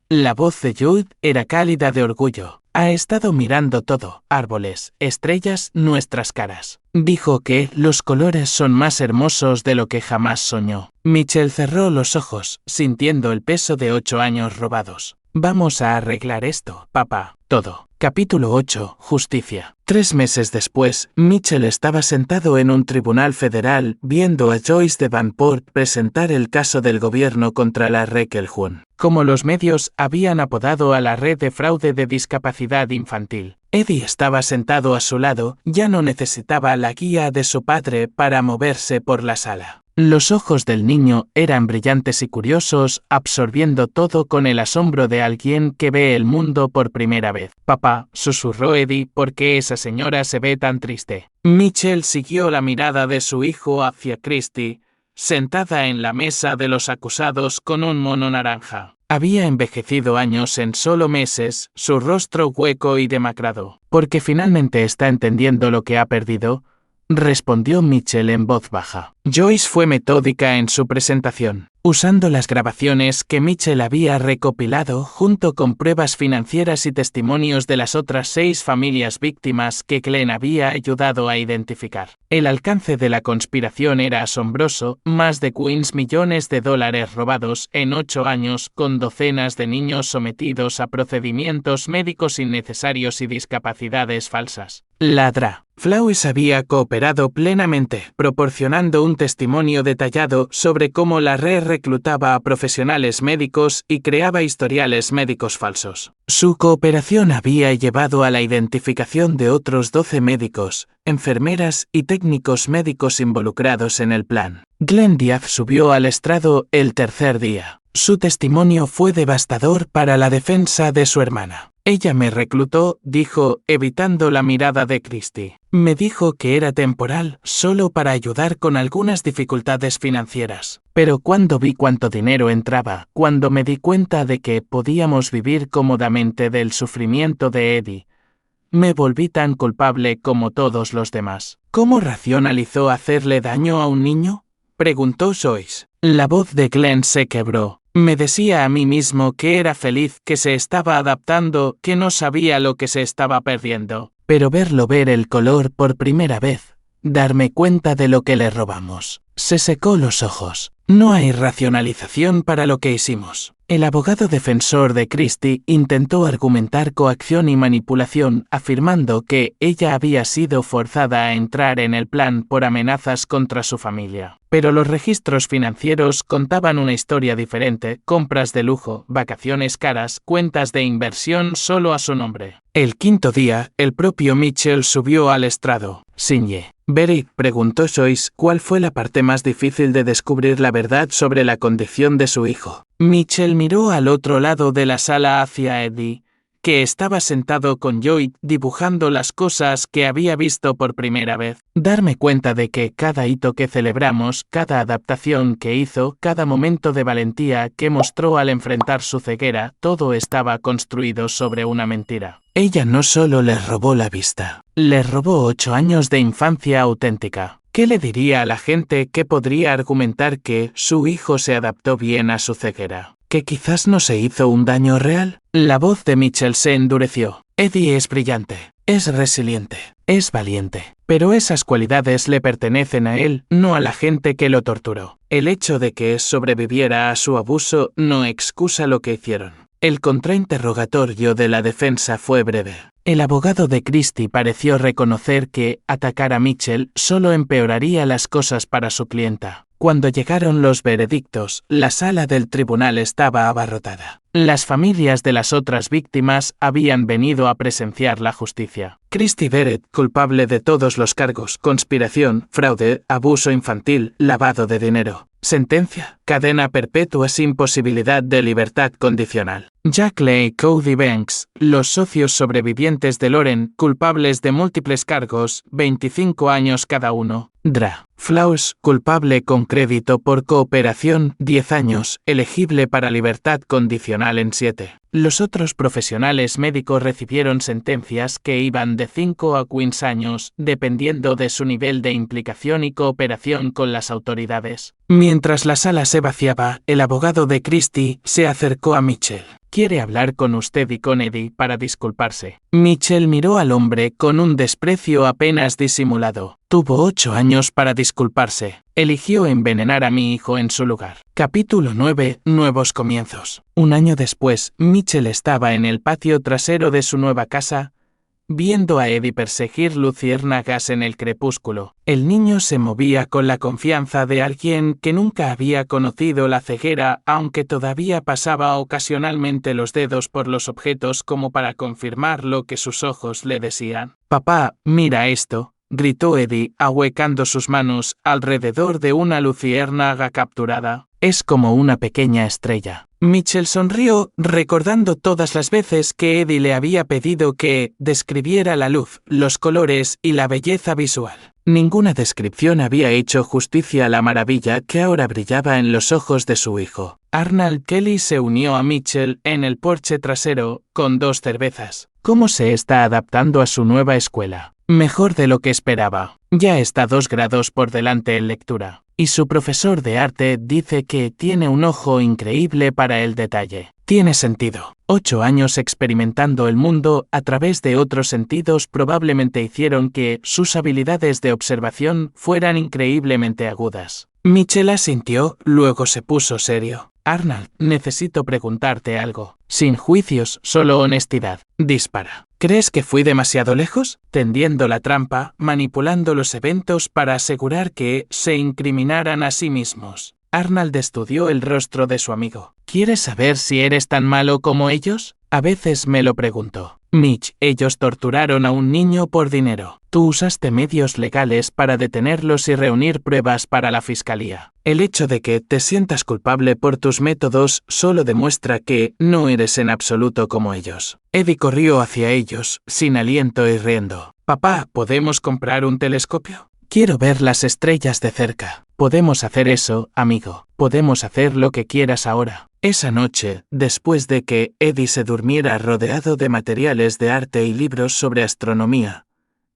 La voz de Jude era cálida de orgullo. Ha estado mirando todo, árboles, estrellas, nuestras caras. Dijo que los colores son más hermosos de lo que jamás soñó. Mitchell cerró los ojos, sintiendo el peso de 8 años robados. Vamos a arreglar esto, papá. Todo. Capítulo 8. Justicia. 3 meses después, Mitchell estaba sentado en un tribunal federal viendo a Joyce Davenport presentar el caso del gobierno contra la Reckelhun. Como los medios habían apodado a la red de fraude de discapacidad infantil. Eddie estaba sentado a su lado, ya no necesitaba la guía de su padre para moverse por la sala. Los ojos del niño eran brillantes y curiosos, absorbiendo todo con el asombro de alguien que ve el mundo por primera vez. Papá, susurró Eddie, ¿por qué esa señora se ve tan triste? Mitchell siguió la mirada de su hijo hacia Christie, sentada en la mesa de los acusados con un mono naranja. Había envejecido años en solo meses, su rostro hueco y demacrado. ¿Porque finalmente está entendiendo lo que ha perdido?, respondió Mitchell en voz baja. Joyce fue metódica en su presentación, usando las grabaciones que Mitchell había recopilado junto con pruebas financieras y testimonios de las otras 6 familias víctimas que Glenn había ayudado a identificar. El alcance de la conspiración era asombroso, más de $15 millones robados en 8 años, con docenas de niños sometidos a procedimientos médicos innecesarios y discapacidades falsas. Ladra. Flowers había cooperado plenamente, proporcionando un testimonio detallado sobre cómo la red reclutaba a profesionales médicos y creaba historiales médicos falsos. Su cooperación había llevado a la identificación de otros 12 médicos, enfermeras y técnicos médicos involucrados en el plan. Glenn Diaz subió al estrado el tercer día. Su testimonio fue devastador para la defensa de su hermana. Ella me reclutó, dijo, evitando la mirada de Christie. Me dijo que era temporal, solo para ayudar con algunas dificultades financieras. Pero cuando vi cuánto dinero entraba, cuando me di cuenta de que podíamos vivir cómodamente del sufrimiento de Eddie, me volví tan culpable como todos los demás. ¿Cómo racionalizó hacerle daño a un niño?, preguntó Joyce. La voz de Glenn se quebró. Me decía a mí mismo que era feliz, que se estaba adaptando, que no sabía lo que se estaba perdiendo. Pero ver el color por primera vez, darme cuenta de lo que le robamos. Se secó los ojos. No hay racionalización para lo que hicimos. El abogado defensor de Christie intentó argumentar coacción y manipulación, afirmando que ella había sido forzada a entrar en el plan por amenazas contra su familia. Pero los registros financieros contaban una historia diferente: compras de lujo, vacaciones caras, cuentas de inversión solo a su nombre. El quinto día, el propio Mitchell subió al estrado. Sinye. Beric, preguntó Joyce, ¿cuál fue la parte más difícil de descubrir la verdad sobre la condición de su hijo? Mitchell miró al otro lado de la sala hacia Eddie, que estaba sentado con Joy dibujando las cosas que había visto por primera vez. Darme cuenta de que cada hito que celebramos, cada adaptación que hizo, cada momento de valentía que mostró al enfrentar su ceguera, todo estaba construido sobre una mentira. Ella no solo les robó la vista, les robó 8 años de infancia auténtica. ¿Qué le diría a la gente que podría argumentar que su hijo se adaptó bien a su ceguera? ¿Que quizás no se hizo un daño real? La voz de Mitchell se endureció. Eddie es brillante, es resiliente, es valiente. Pero esas cualidades le pertenecen a él, no a la gente que lo torturó. El hecho de que sobreviviera a su abuso no excusa lo que hicieron. El contrainterrogatorio de la defensa fue breve. El abogado de Christie pareció reconocer que atacar a Mitchell solo empeoraría las cosas para su clienta. Cuando llegaron los veredictos, la sala del tribunal estaba abarrotada. Las familias de las otras víctimas habían venido a presenciar la justicia. Christie Verrett, culpable de todos los cargos: conspiración, fraude, abuso infantil, lavado de dinero. Sentencia: cadena perpetua sin posibilidad de libertad condicional. Jack Leigh y Cody Banks, los socios sobrevivientes de Loren, culpables de múltiples cargos, 25 años cada uno. Dra. Flaus, culpable con crédito por cooperación, 10 años, elegible para libertad condicional en 7. Los otros profesionales médicos recibieron sentencias que iban de 5 a 15 años, dependiendo de su nivel de implicación y cooperación con las autoridades. Mientras la sala se vaciaba, el abogado de Christie se acercó a Mitchell. Quiere hablar con usted y con Eddie para disculparse. Mitchell miró al hombre con un desprecio apenas disimulado. Tuvo 8 años para disculparse. Eligió envenenar a mi hijo en su lugar. Capítulo 9. Nuevos comienzos. Un año después, Mitchell estaba en el patio trasero de su nueva casa, viendo a Eddie perseguir luciérnagas en el crepúsculo. El niño se movía con la confianza de alguien que nunca había conocido la ceguera, aunque todavía pasaba ocasionalmente los dedos por los objetos como para confirmar lo que sus ojos le decían. «Papá, mira esto», gritó Eddie, ahuecando sus manos alrededor de una luciérnaga capturada. «Es como una pequeña estrella». Mitchell sonrió, recordando todas las veces que Eddie le había pedido que describiera la luz, los colores y la belleza visual. Ninguna descripción había hecho justicia a la maravilla que ahora brillaba en los ojos de su hijo. Arnold Kelly se unió a Mitchell en el porche trasero, con 2 cervezas. ¿Cómo se está adaptando a su nueva escuela? Mejor de lo que esperaba. Ya está 2 grados por delante en lectura. Y su profesor de arte dice que tiene un ojo increíble para el detalle. Tiene sentido. 8 años experimentando el mundo a través de otros sentidos probablemente hicieron que sus habilidades de observación fueran increíblemente agudas. Mitchell asintió, luego se puso serio. Arnold, necesito preguntarte algo. Sin juicios, solo honestidad. Dispara. ¿Crees que fui demasiado lejos? Tendiendo la trampa, manipulando los eventos para asegurar que se incriminaran a sí mismos. Arnold estudió el rostro de su amigo. ¿Quieres saber si eres tan malo como ellos? A veces me lo pregunto. Mitch, ellos torturaron a un niño por dinero. Tú usaste medios legales para detenerlos y reunir pruebas para la fiscalía. El hecho de que te sientas culpable por tus métodos solo demuestra que no eres en absoluto como ellos. Eddie corrió hacia ellos, sin aliento y riendo. Papá, ¿podemos comprar un telescopio? Quiero ver las estrellas de cerca. Podemos hacer eso, amigo. Podemos hacer lo que quieras ahora. Esa noche, después de que Eddie se durmiera rodeado de materiales de arte y libros sobre astronomía,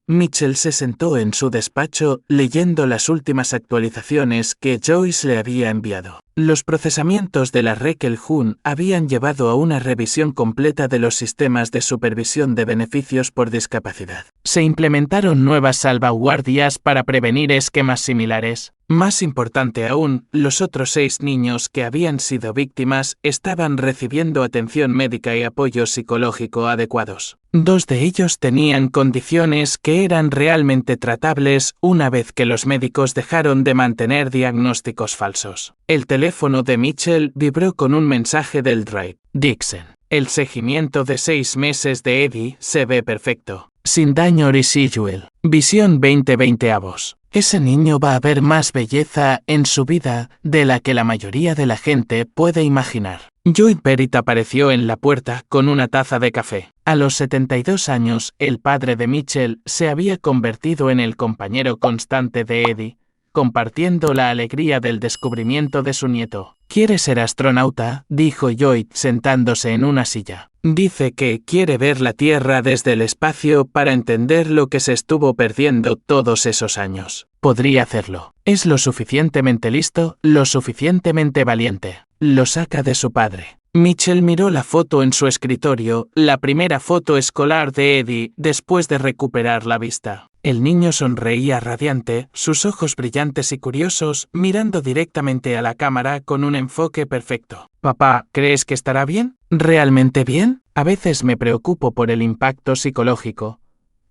Mitchell se sentó en su despacho leyendo las últimas actualizaciones que Joyce le había enviado. Los procesamientos de la Rekel-Hun habían llevado a una revisión completa de los sistemas de supervisión de beneficios por discapacidad. Se implementaron nuevas salvaguardias para prevenir esquemas similares. Más importante aún, los otros 6 niños que habían sido víctimas estaban recibiendo atención médica y apoyo psicológico adecuados. 2 de ellos tenían condiciones que eran realmente tratables una vez que los médicos dejaron de mantener diagnósticos falsos. El teléfono de Mitchell vibró con un mensaje del Drive. Dixon. El seguimiento de 6 meses de Eddie se ve perfecto. Sin daño residual. Visión 20/20. Ese niño va a ver más belleza en su vida de la que la mayoría de la gente puede imaginar. Lloyd Barrett apareció en la puerta con una taza de café. A los 72 años, el padre de Mitchell se había convertido en el compañero constante de Eddie, compartiendo la alegría del descubrimiento de su nieto. ¿Quiere ser astronauta?, dijo Lloyd sentándose en una silla. Dice que quiere ver la Tierra desde el espacio para entender lo que se estuvo perdiendo todos esos años. Podría hacerlo. Es lo suficientemente listo, lo suficientemente valiente. Lo saca de su padre. Mitchell miró la foto en su escritorio, la primera foto escolar de Eddie después de recuperar la vista. El niño sonreía radiante, sus ojos brillantes y curiosos, mirando directamente a la cámara con un enfoque perfecto. «Papá, ¿crees que estará bien? ¿Realmente bien? A veces me preocupo por el impacto psicológico.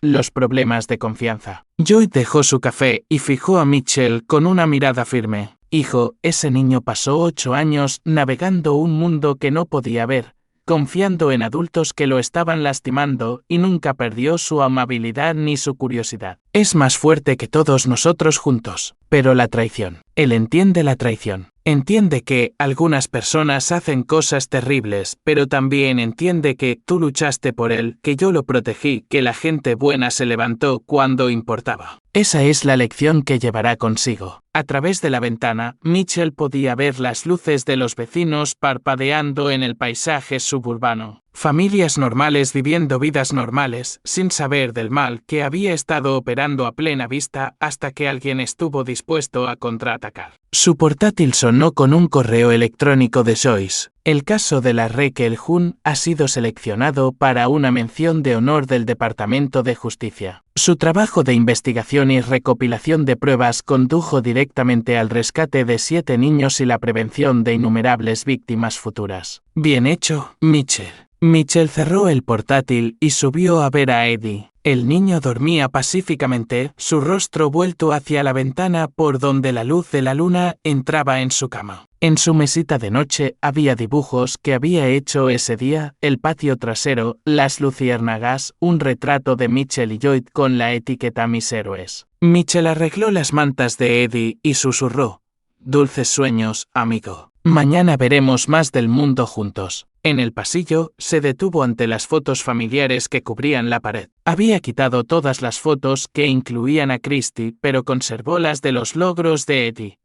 Los problemas de confianza». Lloyd dejó su café y fijó a Mitchell con una mirada firme. «Hijo, ese niño pasó 8 años navegando un mundo que no podía ver, confiando en adultos que lo estaban lastimando y nunca perdió su amabilidad ni su curiosidad. Es más fuerte que todos nosotros juntos. Pero la traición. Él entiende la traición. Entiende que algunas personas hacen cosas terribles, pero también entiende que tú luchaste por él, que yo lo protegí, que la gente buena se levantó cuando importaba. Esa es la lección que llevará consigo». A través de la ventana, Mitchell podía ver las luces de los vecinos parpadeando en el paisaje suburbano. Familias normales viviendo vidas normales, sin saber del mal que había estado operando a plena vista hasta que alguien estuvo dispuesto a contraatacar. Su portátil sonó con un correo electrónico de Joyce. El caso de la Rekel-Hun ha sido seleccionado para una mención de honor del Departamento de Justicia. Su trabajo de investigación y recopilación de pruebas condujo directamente al rescate de 7 niños y la prevención de innumerables víctimas futuras. Bien hecho, Mitchell. Mitchell cerró el portátil y subió a ver a Eddie. El niño dormía pacíficamente, su rostro vuelto hacia la ventana por donde la luz de la luna entraba en su cama. En su mesita de noche había dibujos que había hecho ese día, el patio trasero, las luciérnagas, un retrato de Mitchell y Lloyd con la etiqueta Mis héroes. Mitchell arregló las mantas de Eddie y susurró: «Dulces sueños, amigo. Mañana veremos más del mundo juntos». En el pasillo, se detuvo ante las fotos familiares que cubrían la pared. Había quitado todas las fotos que incluían a Christy, pero conservó las de los logros de Eddie.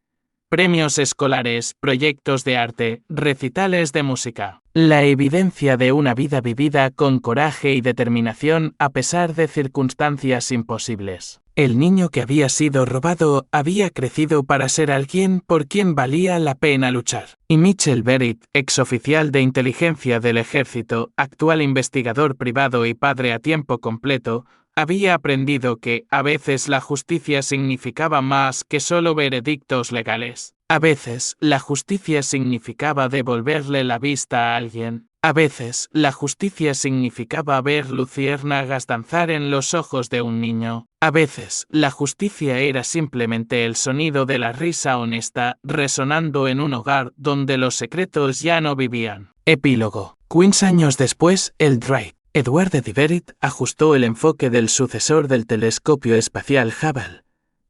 Premios escolares, proyectos de arte, recitales de música. La evidencia de una vida vivida con coraje y determinación a pesar de circunstancias imposibles. El niño que había sido robado había crecido para ser alguien por quien valía la pena luchar. Y Mitchell Barrett, exoficial de inteligencia del ejército, actual investigador privado y padre a tiempo completo, había aprendido que, a veces, la justicia significaba más que solo veredictos legales. A veces, la justicia significaba devolverle la vista a alguien. A veces, la justicia significaba ver luciérnagas danzar en los ojos de un niño. A veces, la justicia era simplemente el sonido de la risa honesta resonando en un hogar donde los secretos ya no vivían. Epílogo. 15 años después, el Drive. Edward D. Barrett ajustó el enfoque del sucesor del telescopio espacial Hubble,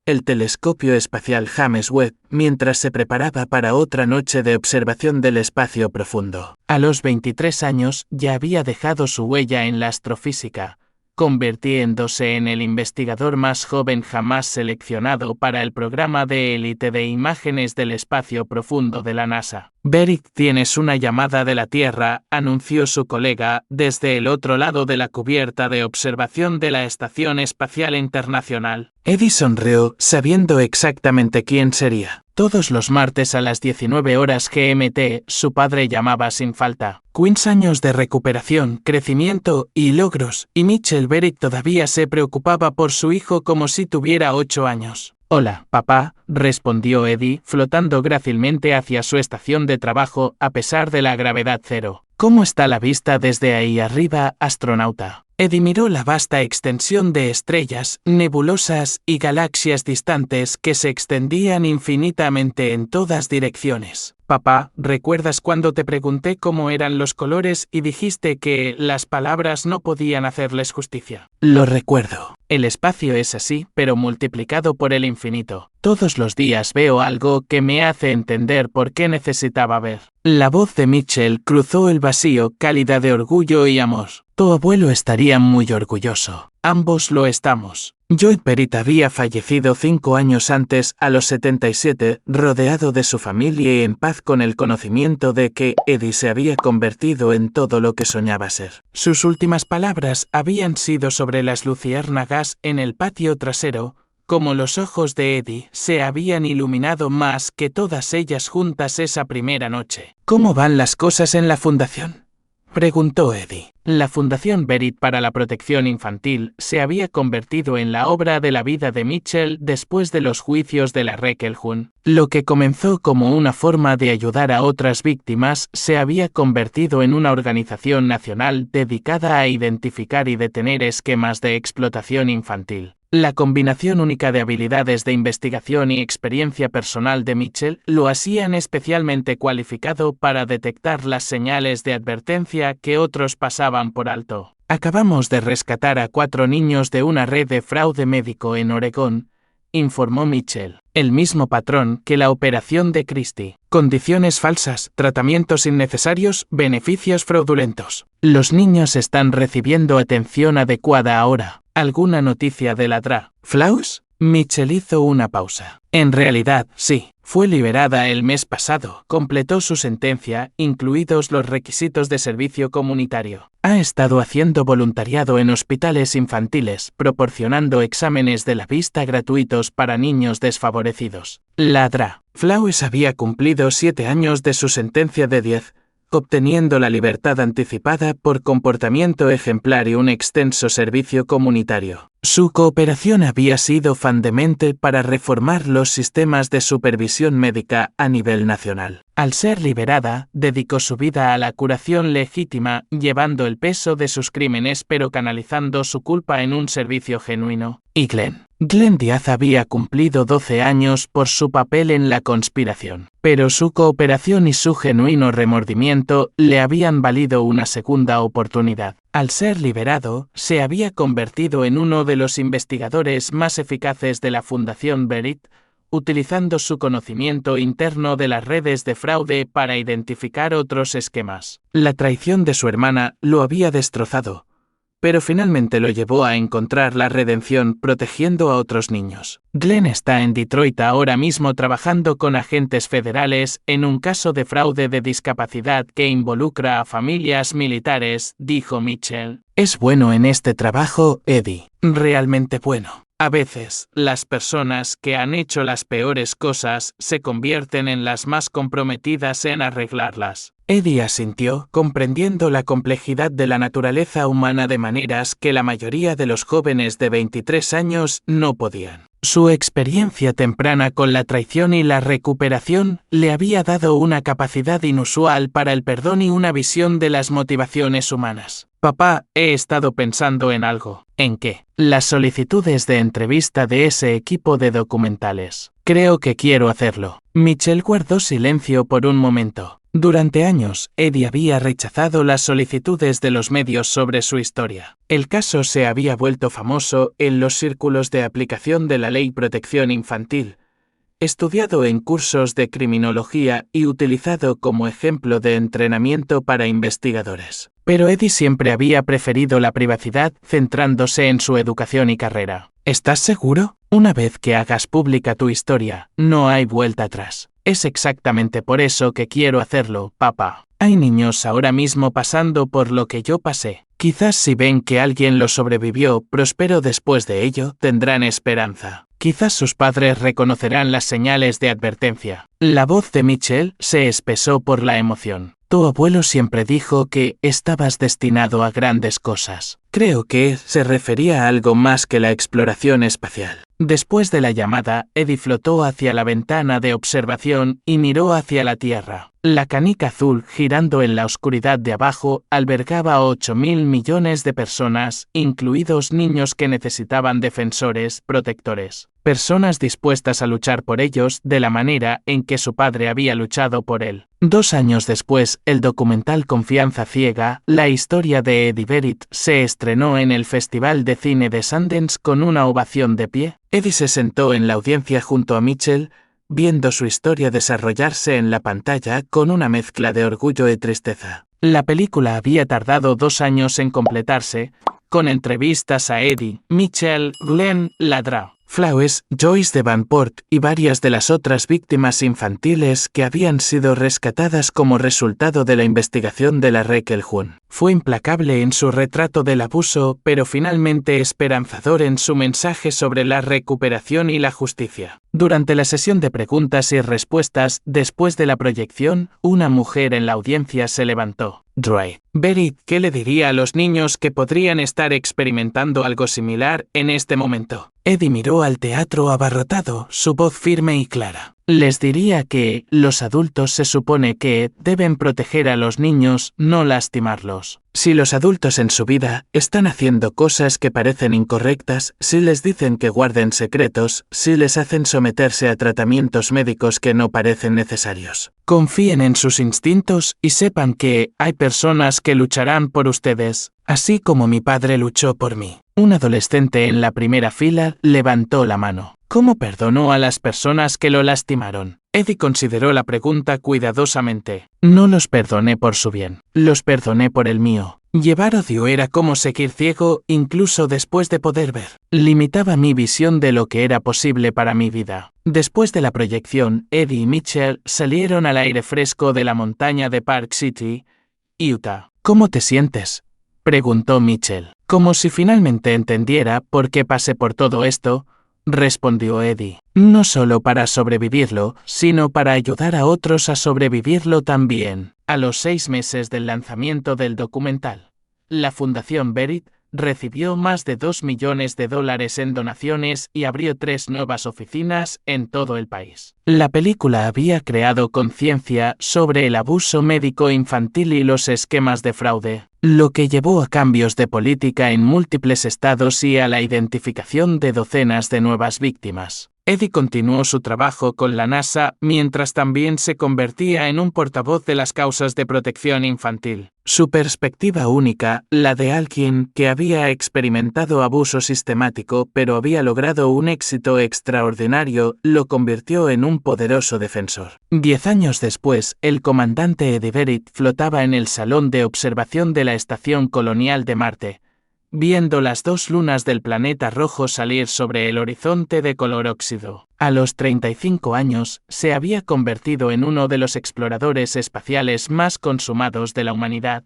el telescopio espacial James Webb, mientras se preparaba para otra noche de observación del espacio profundo. A los 23 años ya había dejado su huella en la astrofísica, convirtiéndose en el investigador más joven jamás seleccionado para el programa de élite de imágenes del espacio profundo de la NASA. «Barrett, tienes una llamada de la Tierra», anunció su colega desde el otro lado de la cubierta de observación de la Estación Espacial Internacional. Eddie sonrió, sabiendo exactamente quién sería. Todos los martes a las 19 horas GMT, su padre llamaba sin falta. 15 años de recuperación, crecimiento y logros, y Mitchell Beric todavía se preocupaba por su hijo como si tuviera 8 años. «Hola, papá», respondió Eddie, flotando grácilmente hacia su estación de trabajo a pesar de la gravedad cero. «¿Cómo está la vista desde ahí arriba, astronauta?» Eddie miró la vasta extensión de estrellas, nebulosas y galaxias distantes que se extendían infinitamente en todas direcciones. «Papá, ¿recuerdas cuando te pregunté cómo eran los colores y dijiste que las palabras no podían hacerles justicia?» «Lo recuerdo. El espacio es así, pero multiplicado por el infinito. Todos los días veo algo que me hace entender por qué necesitaba ver». La voz de Mitchell cruzó el vacío, cálida de orgullo y amor. «Tu abuelo estaría muy orgulloso. Ambos lo estamos». Lloyd Beric había fallecido 5 años antes, a los 77, rodeado de su familia y en paz con el conocimiento de que Eddie se había convertido en todo lo que soñaba ser. Sus últimas palabras habían sido sobre las luciérnagas en el patio trasero, como los ojos de Eddie se habían iluminado más que todas ellas juntas esa primera noche. «¿Cómo van las cosas en la fundación?», preguntó Eddie. La Fundación Beric para la Protección Infantil se había convertido en la obra de la vida de Mitchell después de los juicios de la Rekelhun. Lo que comenzó como una forma de ayudar a otras víctimas se había convertido en una organización nacional dedicada a identificar y detener esquemas de explotación infantil. La combinación única de habilidades de investigación y experiencia personal de Mitchell lo hacían especialmente cualificado para detectar las señales de advertencia que otros pasaban por alto. «Acabamos de rescatar a 4 niños de una red de fraude médico en Oregón», informó Mitchell. «El mismo patrón que la operación de Christie. Condiciones falsas, tratamientos innecesarios, beneficios fraudulentos. Los niños están recibiendo atención adecuada ahora. ¿Alguna noticia de la Dra. Flaus?» Mitchell hizo una pausa. «En realidad, sí. Fue liberada el mes pasado. Completó su sentencia, incluidos los requisitos de servicio comunitario. Ha estado haciendo voluntariado en hospitales infantiles, proporcionando exámenes de la vista gratuitos para niños desfavorecidos». La Dra. Flaus había cumplido 7 años de su sentencia de 10, obteniendo la libertad anticipada por comportamiento ejemplar y un extenso servicio comunitario. Su cooperación había sido fundamental para reformar los sistemas de supervisión médica a nivel nacional. Al ser liberada, dedicó su vida a la curación legítima, llevando el peso de sus crímenes pero canalizando su culpa en un servicio genuino. Y Glenn Díaz había cumplido 12 años por su papel en la conspiración, pero su cooperación y su genuino remordimiento le habían valido una segunda oportunidad. Al ser liberado, se había convertido en uno de los investigadores más eficaces de la Fundación Beric, utilizando su conocimiento interno de las redes de fraude para identificar otros esquemas. La traición de su hermana lo había destrozado, pero finalmente lo llevó a encontrar la redención protegiendo a otros niños. Glenn está en Detroit ahora mismo trabajando con agentes federales en un caso de fraude de discapacidad que involucra a familias militares, dijo Mitchell. «Es bueno en este trabajo, Eddie. Realmente bueno. A veces, las personas que han hecho las peores cosas se convierten en las más comprometidas en arreglarlas». Eddie asintió, comprendiendo la complejidad de la naturaleza humana de maneras que la mayoría de los jóvenes de 23 años no podían. Su experiencia temprana con la traición y la recuperación le había dado una capacidad inusual para el perdón y una visión de las motivaciones humanas. «Papá, he estado pensando en algo». «¿En qué?» «Las solicitudes de entrevista de ese equipo de documentales. Creo que quiero hacerlo». Mitchell guardó silencio por un momento. Durante años, Eddie había rechazado las solicitudes de los medios sobre su historia. El caso se había vuelto famoso en los círculos de aplicación de la Ley Protección Infantil, estudiado en cursos de criminología y utilizado como ejemplo de entrenamiento para investigadores. Pero Eddie siempre había preferido la privacidad, centrándose en su educación y carrera. ¿Estás seguro? Una vez que hagas pública tu historia, no hay vuelta atrás. Es exactamente por eso que quiero hacerlo, papá. Hay niños ahora mismo pasando por lo que yo pasé. Quizás si ven que alguien lo sobrevivió, prosperó después de ello, tendrán esperanza. Quizás sus padres reconocerán las señales de advertencia. La voz de Mitchell se espesó por la emoción. Tu abuelo siempre dijo que estabas destinado a grandes cosas. Creo que se refería a algo más que la exploración espacial. Después de la llamada, Eddie flotó hacia la ventana de observación y miró hacia la Tierra. La canica azul, girando en la oscuridad de abajo, albergaba a 8.000 millones de personas, incluidos niños que necesitaban defensores, protectores. Personas dispuestas a luchar por ellos de la manera en que su padre había luchado por él. 2 años después, el documental Confianza Ciega, la historia de Eddie Merritt, se estrenó en el Festival de Cine de Sundance con una ovación de pie. Eddie se sentó en la audiencia junto a Mitchell, viendo su historia desarrollarse en la pantalla con una mezcla de orgullo y tristeza. La película había tardado 2 años en completarse, con entrevistas a Eddie, Mitchell, Glenn Ladra, Flawes, Joyce Davenport y varias de las otras víctimas infantiles que habían sido rescatadas como resultado de la investigación de la Raquel Hunt. Fue implacable en su retrato del abuso, pero finalmente esperanzador en su mensaje sobre la recuperación y la justicia. Durante la sesión de preguntas y respuestas, después de la proyección, una mujer en la audiencia se levantó. Dre. Merritt, ¿qué le diría a los niños que podrían estar experimentando algo similar en este momento? Eddie miró al teatro abarrotado, su voz firme y clara. Les diría que los adultos se supone que deben proteger a los niños, no lastimarlos. Si los adultos en su vida están haciendo cosas que parecen incorrectas, si les dicen que guarden secretos, si les hacen someterse a tratamientos médicos que no parecen necesarios, confíen en sus instintos y sepan que hay personas que lucharán por ustedes, así como mi padre luchó por mí. Un adolescente en la primera fila levantó la mano. ¿Cómo perdonó a las personas que lo lastimaron? Eddie consideró la pregunta cuidadosamente. No los perdoné por su bien, los perdoné por el mío. Llevar odio era como seguir ciego, incluso después de poder ver. Limitaba mi visión de lo que era posible para mi vida. Después de la proyección, Eddie y Mitchell salieron al aire fresco de la montaña de Park City, Utah. ¿Cómo te sientes?, preguntó Mitchell. Como si finalmente entendiera por qué pasé por todo esto, respondió Eddie. No solo para sobrevivirlo, sino para ayudar a otros a sobrevivirlo también. A los 6 meses del lanzamiento del documental, la Fundación Merritt recibió más de $2 millones en donaciones y abrió 3 nuevas oficinas en todo el país. La película había creado conciencia sobre el abuso médico infantil y los esquemas de fraude, lo que llevó a cambios de política en múltiples estados y a la identificación de docenas de nuevas víctimas. Eddie continuó su trabajo con la NASA mientras también se convertía en un portavoz de las causas de protección infantil. Su perspectiva única, la de alguien que había experimentado abuso sistemático pero había logrado un éxito extraordinario, lo convirtió en un poderoso defensor. 10 años después, el comandante Eddie Merritt flotaba en el salón de observación de la Estación Colonial de Marte, viendo las 2 lunas del planeta rojo salir sobre el horizonte de color óxido. A los 35 años, se había convertido en uno de los exploradores espaciales más consumados de la humanidad,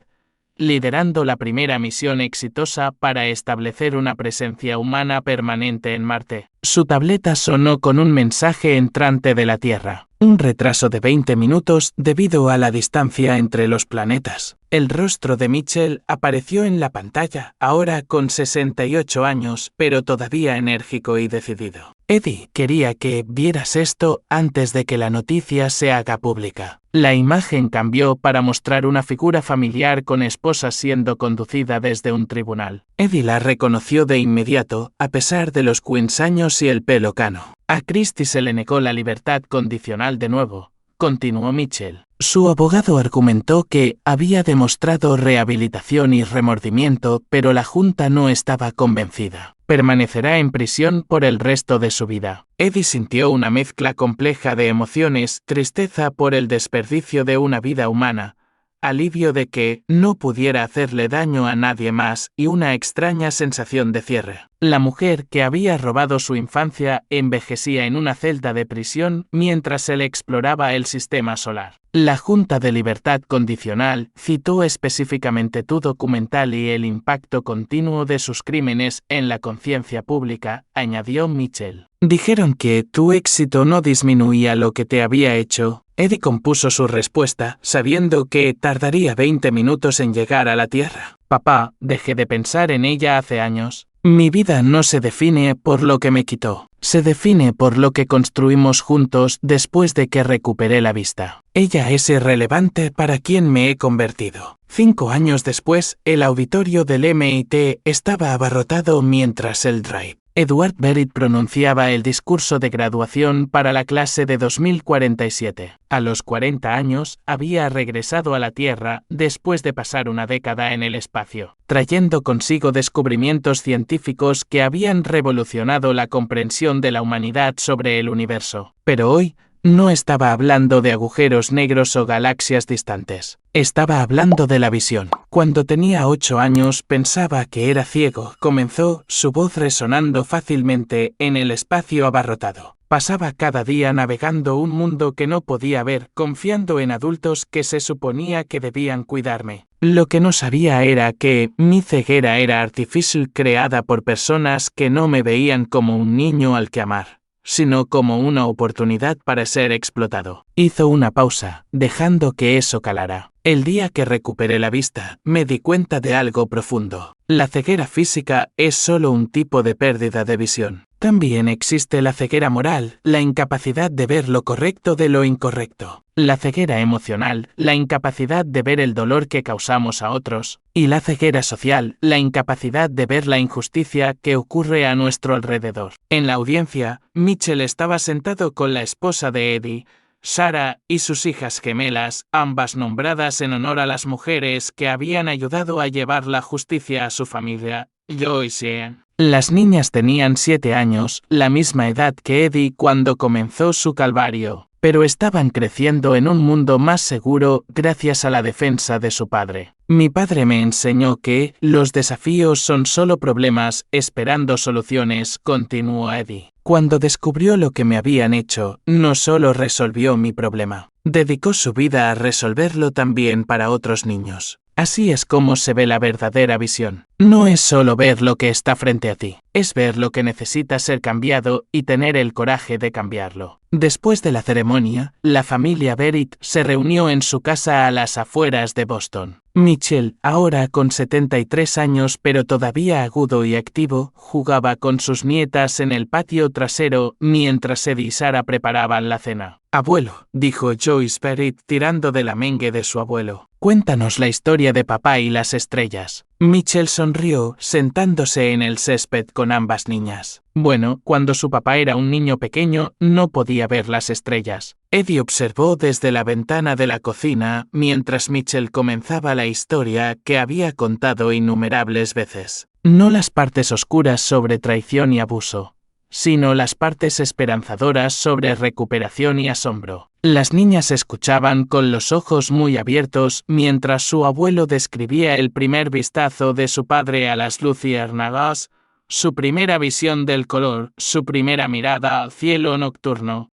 liderando la primera misión exitosa para establecer una presencia humana permanente en Marte. Su tableta sonó con un mensaje entrante de la Tierra. Un retraso de 20 minutos debido a la distancia entre los planetas. El rostro de Mitchell apareció en la pantalla, ahora con 68 años, pero todavía enérgico y decidido. Eddie, quería que vieras esto antes de que la noticia se haga pública. La imagen cambió para mostrar una figura familiar con esposa siendo conducida desde un tribunal. Eddie la reconoció de inmediato, a pesar de los 15 años y el pelo cano. A Christie se le negó la libertad condicional de nuevo, continuó Mitchell. Su abogado argumentó que había demostrado rehabilitación y remordimiento, pero la Junta no estaba convencida. Permanecerá en prisión por el resto de su vida. Eddie sintió una mezcla compleja de emociones, tristeza por el desperdicio de una vida humana, alivio de que no pudiera hacerle daño a nadie más y una extraña sensación de cierre. La mujer que había robado su infancia envejecía en una celda de prisión mientras él exploraba el sistema solar. La Junta de Libertad Condicional citó específicamente tu documental y el impacto continuo de sus crímenes en la conciencia pública, añadió Mitchell. Dijeron que tu éxito no disminuía lo que te había hecho. Eddie compuso su respuesta, sabiendo que tardaría 20 minutos en llegar a la Tierra. Papá, dejé de pensar en ella hace años. Mi vida no se define por lo que me quitó. Se define por lo que construimos juntos después de que recuperé la vista. Ella es irrelevante para quien me he convertido. 5 años después, el auditorio del MIT estaba abarrotado mientras el Drive. Edward Berritt pronunciaba el discurso de graduación para la clase de 2047. A los 40 años, había regresado a la Tierra después de pasar una década en el espacio, trayendo consigo descubrimientos científicos que habían revolucionado la comprensión de la humanidad sobre el universo. Pero hoy, no estaba hablando de agujeros negros o galaxias distantes. Estaba hablando de la visión. Cuando tenía 8 años pensaba que era ciego. Comenzó, su voz resonando fácilmente en el espacio abarrotado. Pasaba cada día navegando un mundo que no podía ver, confiando en adultos que se suponía que debían cuidarme. Lo que no sabía era que mi ceguera era artificial, creada por personas que no me veían como un niño al que amar, sino como una oportunidad para ser explotado. Hizo una pausa, dejando que eso calara. El día que recuperé la vista, me di cuenta de algo profundo. La ceguera física es solo un tipo de pérdida de visión. También existe la ceguera moral, la incapacidad de ver lo correcto de lo incorrecto. La ceguera emocional, la incapacidad de ver el dolor que causamos a otros. Y la ceguera social, la incapacidad de ver la injusticia que ocurre a nuestro alrededor. En la audiencia, Mitchell estaba sentado con la esposa de Eddie, Sarah, y sus hijas gemelas, ambas nombradas en honor a las mujeres que habían ayudado a llevar la justicia a su familia, Joyce y Ann. Las niñas tenían 7 años, la misma edad que Eddie cuando comenzó su calvario, pero estaban creciendo en un mundo más seguro gracias a la defensa de su padre. Mi padre me enseñó que los desafíos son solo problemas esperando soluciones, continuó Eddie. Cuando descubrió lo que me habían hecho, no solo resolvió mi problema, dedicó su vida a resolverlo también para otros niños. Así es como se ve la verdadera visión. No es solo ver lo que está frente a ti, es ver lo que necesita ser cambiado y tener el coraje de cambiarlo. Después de la ceremonia, la familia Berritt se reunió en su casa a las afueras de Boston. Mitchell, ahora con 73 años pero todavía agudo y activo, jugaba con sus nietas en el patio trasero mientras Eddie y Sarah preparaban la cena. «Abuelo», dijo Joyce Berritt tirando de la mengue de su abuelo, «cuéntanos la historia de papá y las estrellas». Mitchell sonrió, sentándose en el césped con ambas niñas. Bueno, cuando su papá era un niño pequeño, no podía ver las estrellas. Eddie observó desde la ventana de la cocina mientras Mitchell comenzaba la historia que había contado innumerables veces. No las partes oscuras sobre traición y abuso, sino las partes esperanzadoras sobre recuperación y asombro. Las niñas escuchaban con los ojos muy abiertos mientras su abuelo describía el primer vistazo de su padre a las luciérnagas, su primera visión del color, su primera mirada al cielo nocturno.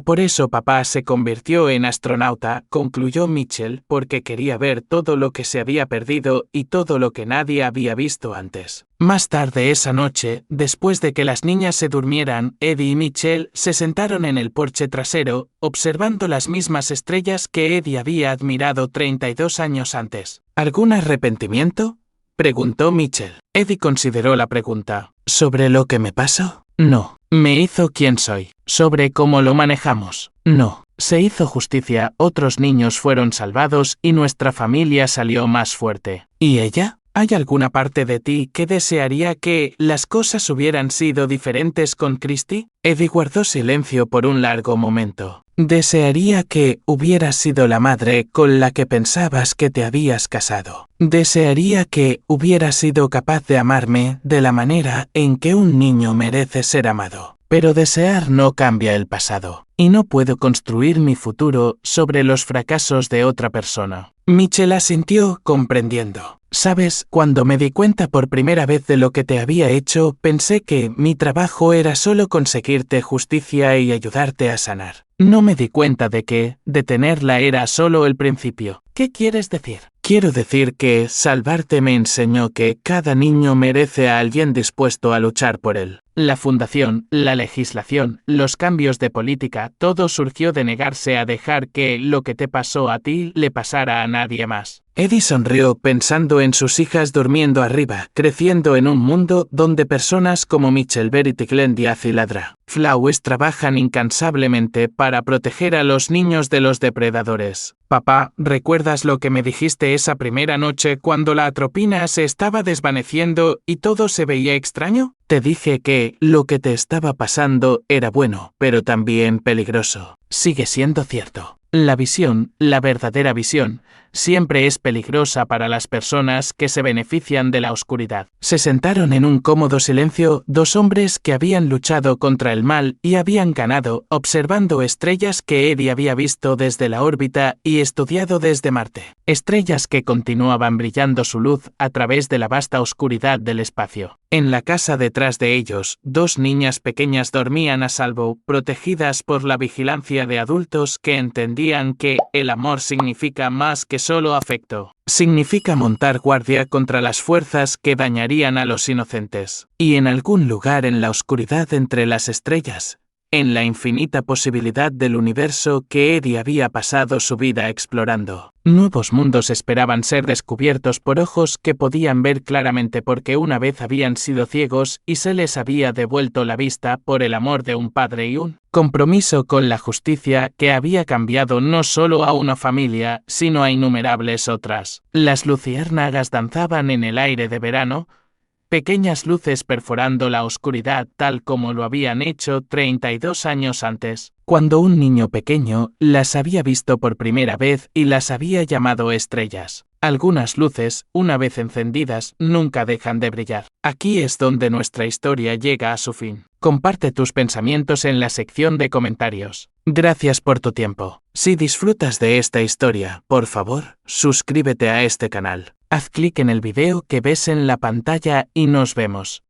Por eso papá se convirtió en astronauta, concluyó Mitchell, porque quería ver todo lo que se había perdido y todo lo que nadie había visto antes. Más tarde esa noche, después de que las niñas se durmieran, Eddie y Mitchell se sentaron en el porche trasero, observando las mismas estrellas que Eddie había admirado 32 años antes. ¿Algún arrepentimiento?, preguntó Mitchell. Eddie consideró la pregunta. ¿Sobre lo que me pasó? No. ¿Me hizo quien soy? ¿Sobre cómo lo manejamos? No. Se hizo justicia, otros niños fueron salvados y nuestra familia salió más fuerte. ¿Y ella? ¿Hay alguna parte de ti que desearía que las cosas hubieran sido diferentes con Christy? Eddie guardó silencio por un largo momento. Desearía que hubieras sido la madre con la que pensabas que te habías casado. Desearía que hubieras sido capaz de amarme de la manera en que un niño merece ser amado. Pero desear no cambia el pasado, y no puedo construir mi futuro sobre los fracasos de otra persona. Mitchell asintió, comprendiendo. Sabes, cuando me di cuenta por primera vez de lo que te había hecho, pensé que mi trabajo era solo conseguirte justicia y ayudarte a sanar. No me di cuenta de que detenerla era solo el principio. ¿Qué quieres decir? Quiero decir que salvarte me enseñó que cada niño merece a alguien dispuesto a luchar por él. La fundación, la legislación, los cambios de política, todo surgió de negarse a dejar que lo que te pasó a ti le pasara a nadie más. Eddie sonrió pensando en sus hijas durmiendo arriba, creciendo en un mundo donde personas como Michelle Verity, Glenn Díaz y Ladra Flowers trabajan incansablemente para proteger a los niños de los depredadores. Papá, ¿recuerdas lo que me dijiste esa primera noche cuando la atropina se estaba desvaneciendo y todo se veía extraño? Te dije que lo que te estaba pasando era bueno, pero también peligroso. Sigue siendo cierto. La visión, la verdadera visión, siempre es peligrosa para las personas que se benefician de la oscuridad. Se sentaron en un cómodo silencio dos hombres que habían luchado contra el mal y habían ganado, observando estrellas que Eddie había visto desde la órbita y estudiado desde Marte. Estrellas que continuaban brillando su luz a través de la vasta oscuridad del espacio. En la casa detrás de ellos, dos niñas pequeñas dormían a salvo, protegidas por la vigilancia de adultos que entendían que el amor significa más que solo afecto. Significa montar guardia contra las fuerzas que dañarían a los inocentes. Y en algún lugar en la oscuridad entre las estrellas, en la infinita posibilidad del universo que Eddie había pasado su vida explorando, nuevos mundos esperaban ser descubiertos por ojos que podían ver claramente porque una vez habían sido ciegos y se les había devuelto la vista por el amor de un padre y un compromiso con la justicia que había cambiado no solo a una familia, sino a innumerables otras. Las luciérnagas danzaban en el aire de verano, pequeñas luces perforando la oscuridad tal como lo habían hecho 32 años antes, cuando un niño pequeño las había visto por primera vez y las había llamado estrellas. Algunas luces, una vez encendidas, nunca dejan de brillar. Aquí es donde nuestra historia llega a su fin. Comparte tus pensamientos en la sección de comentarios. Gracias por tu tiempo. Si disfrutas de esta historia, por favor, suscríbete a este canal. Haz clic en el video que ves en la pantalla y nos vemos.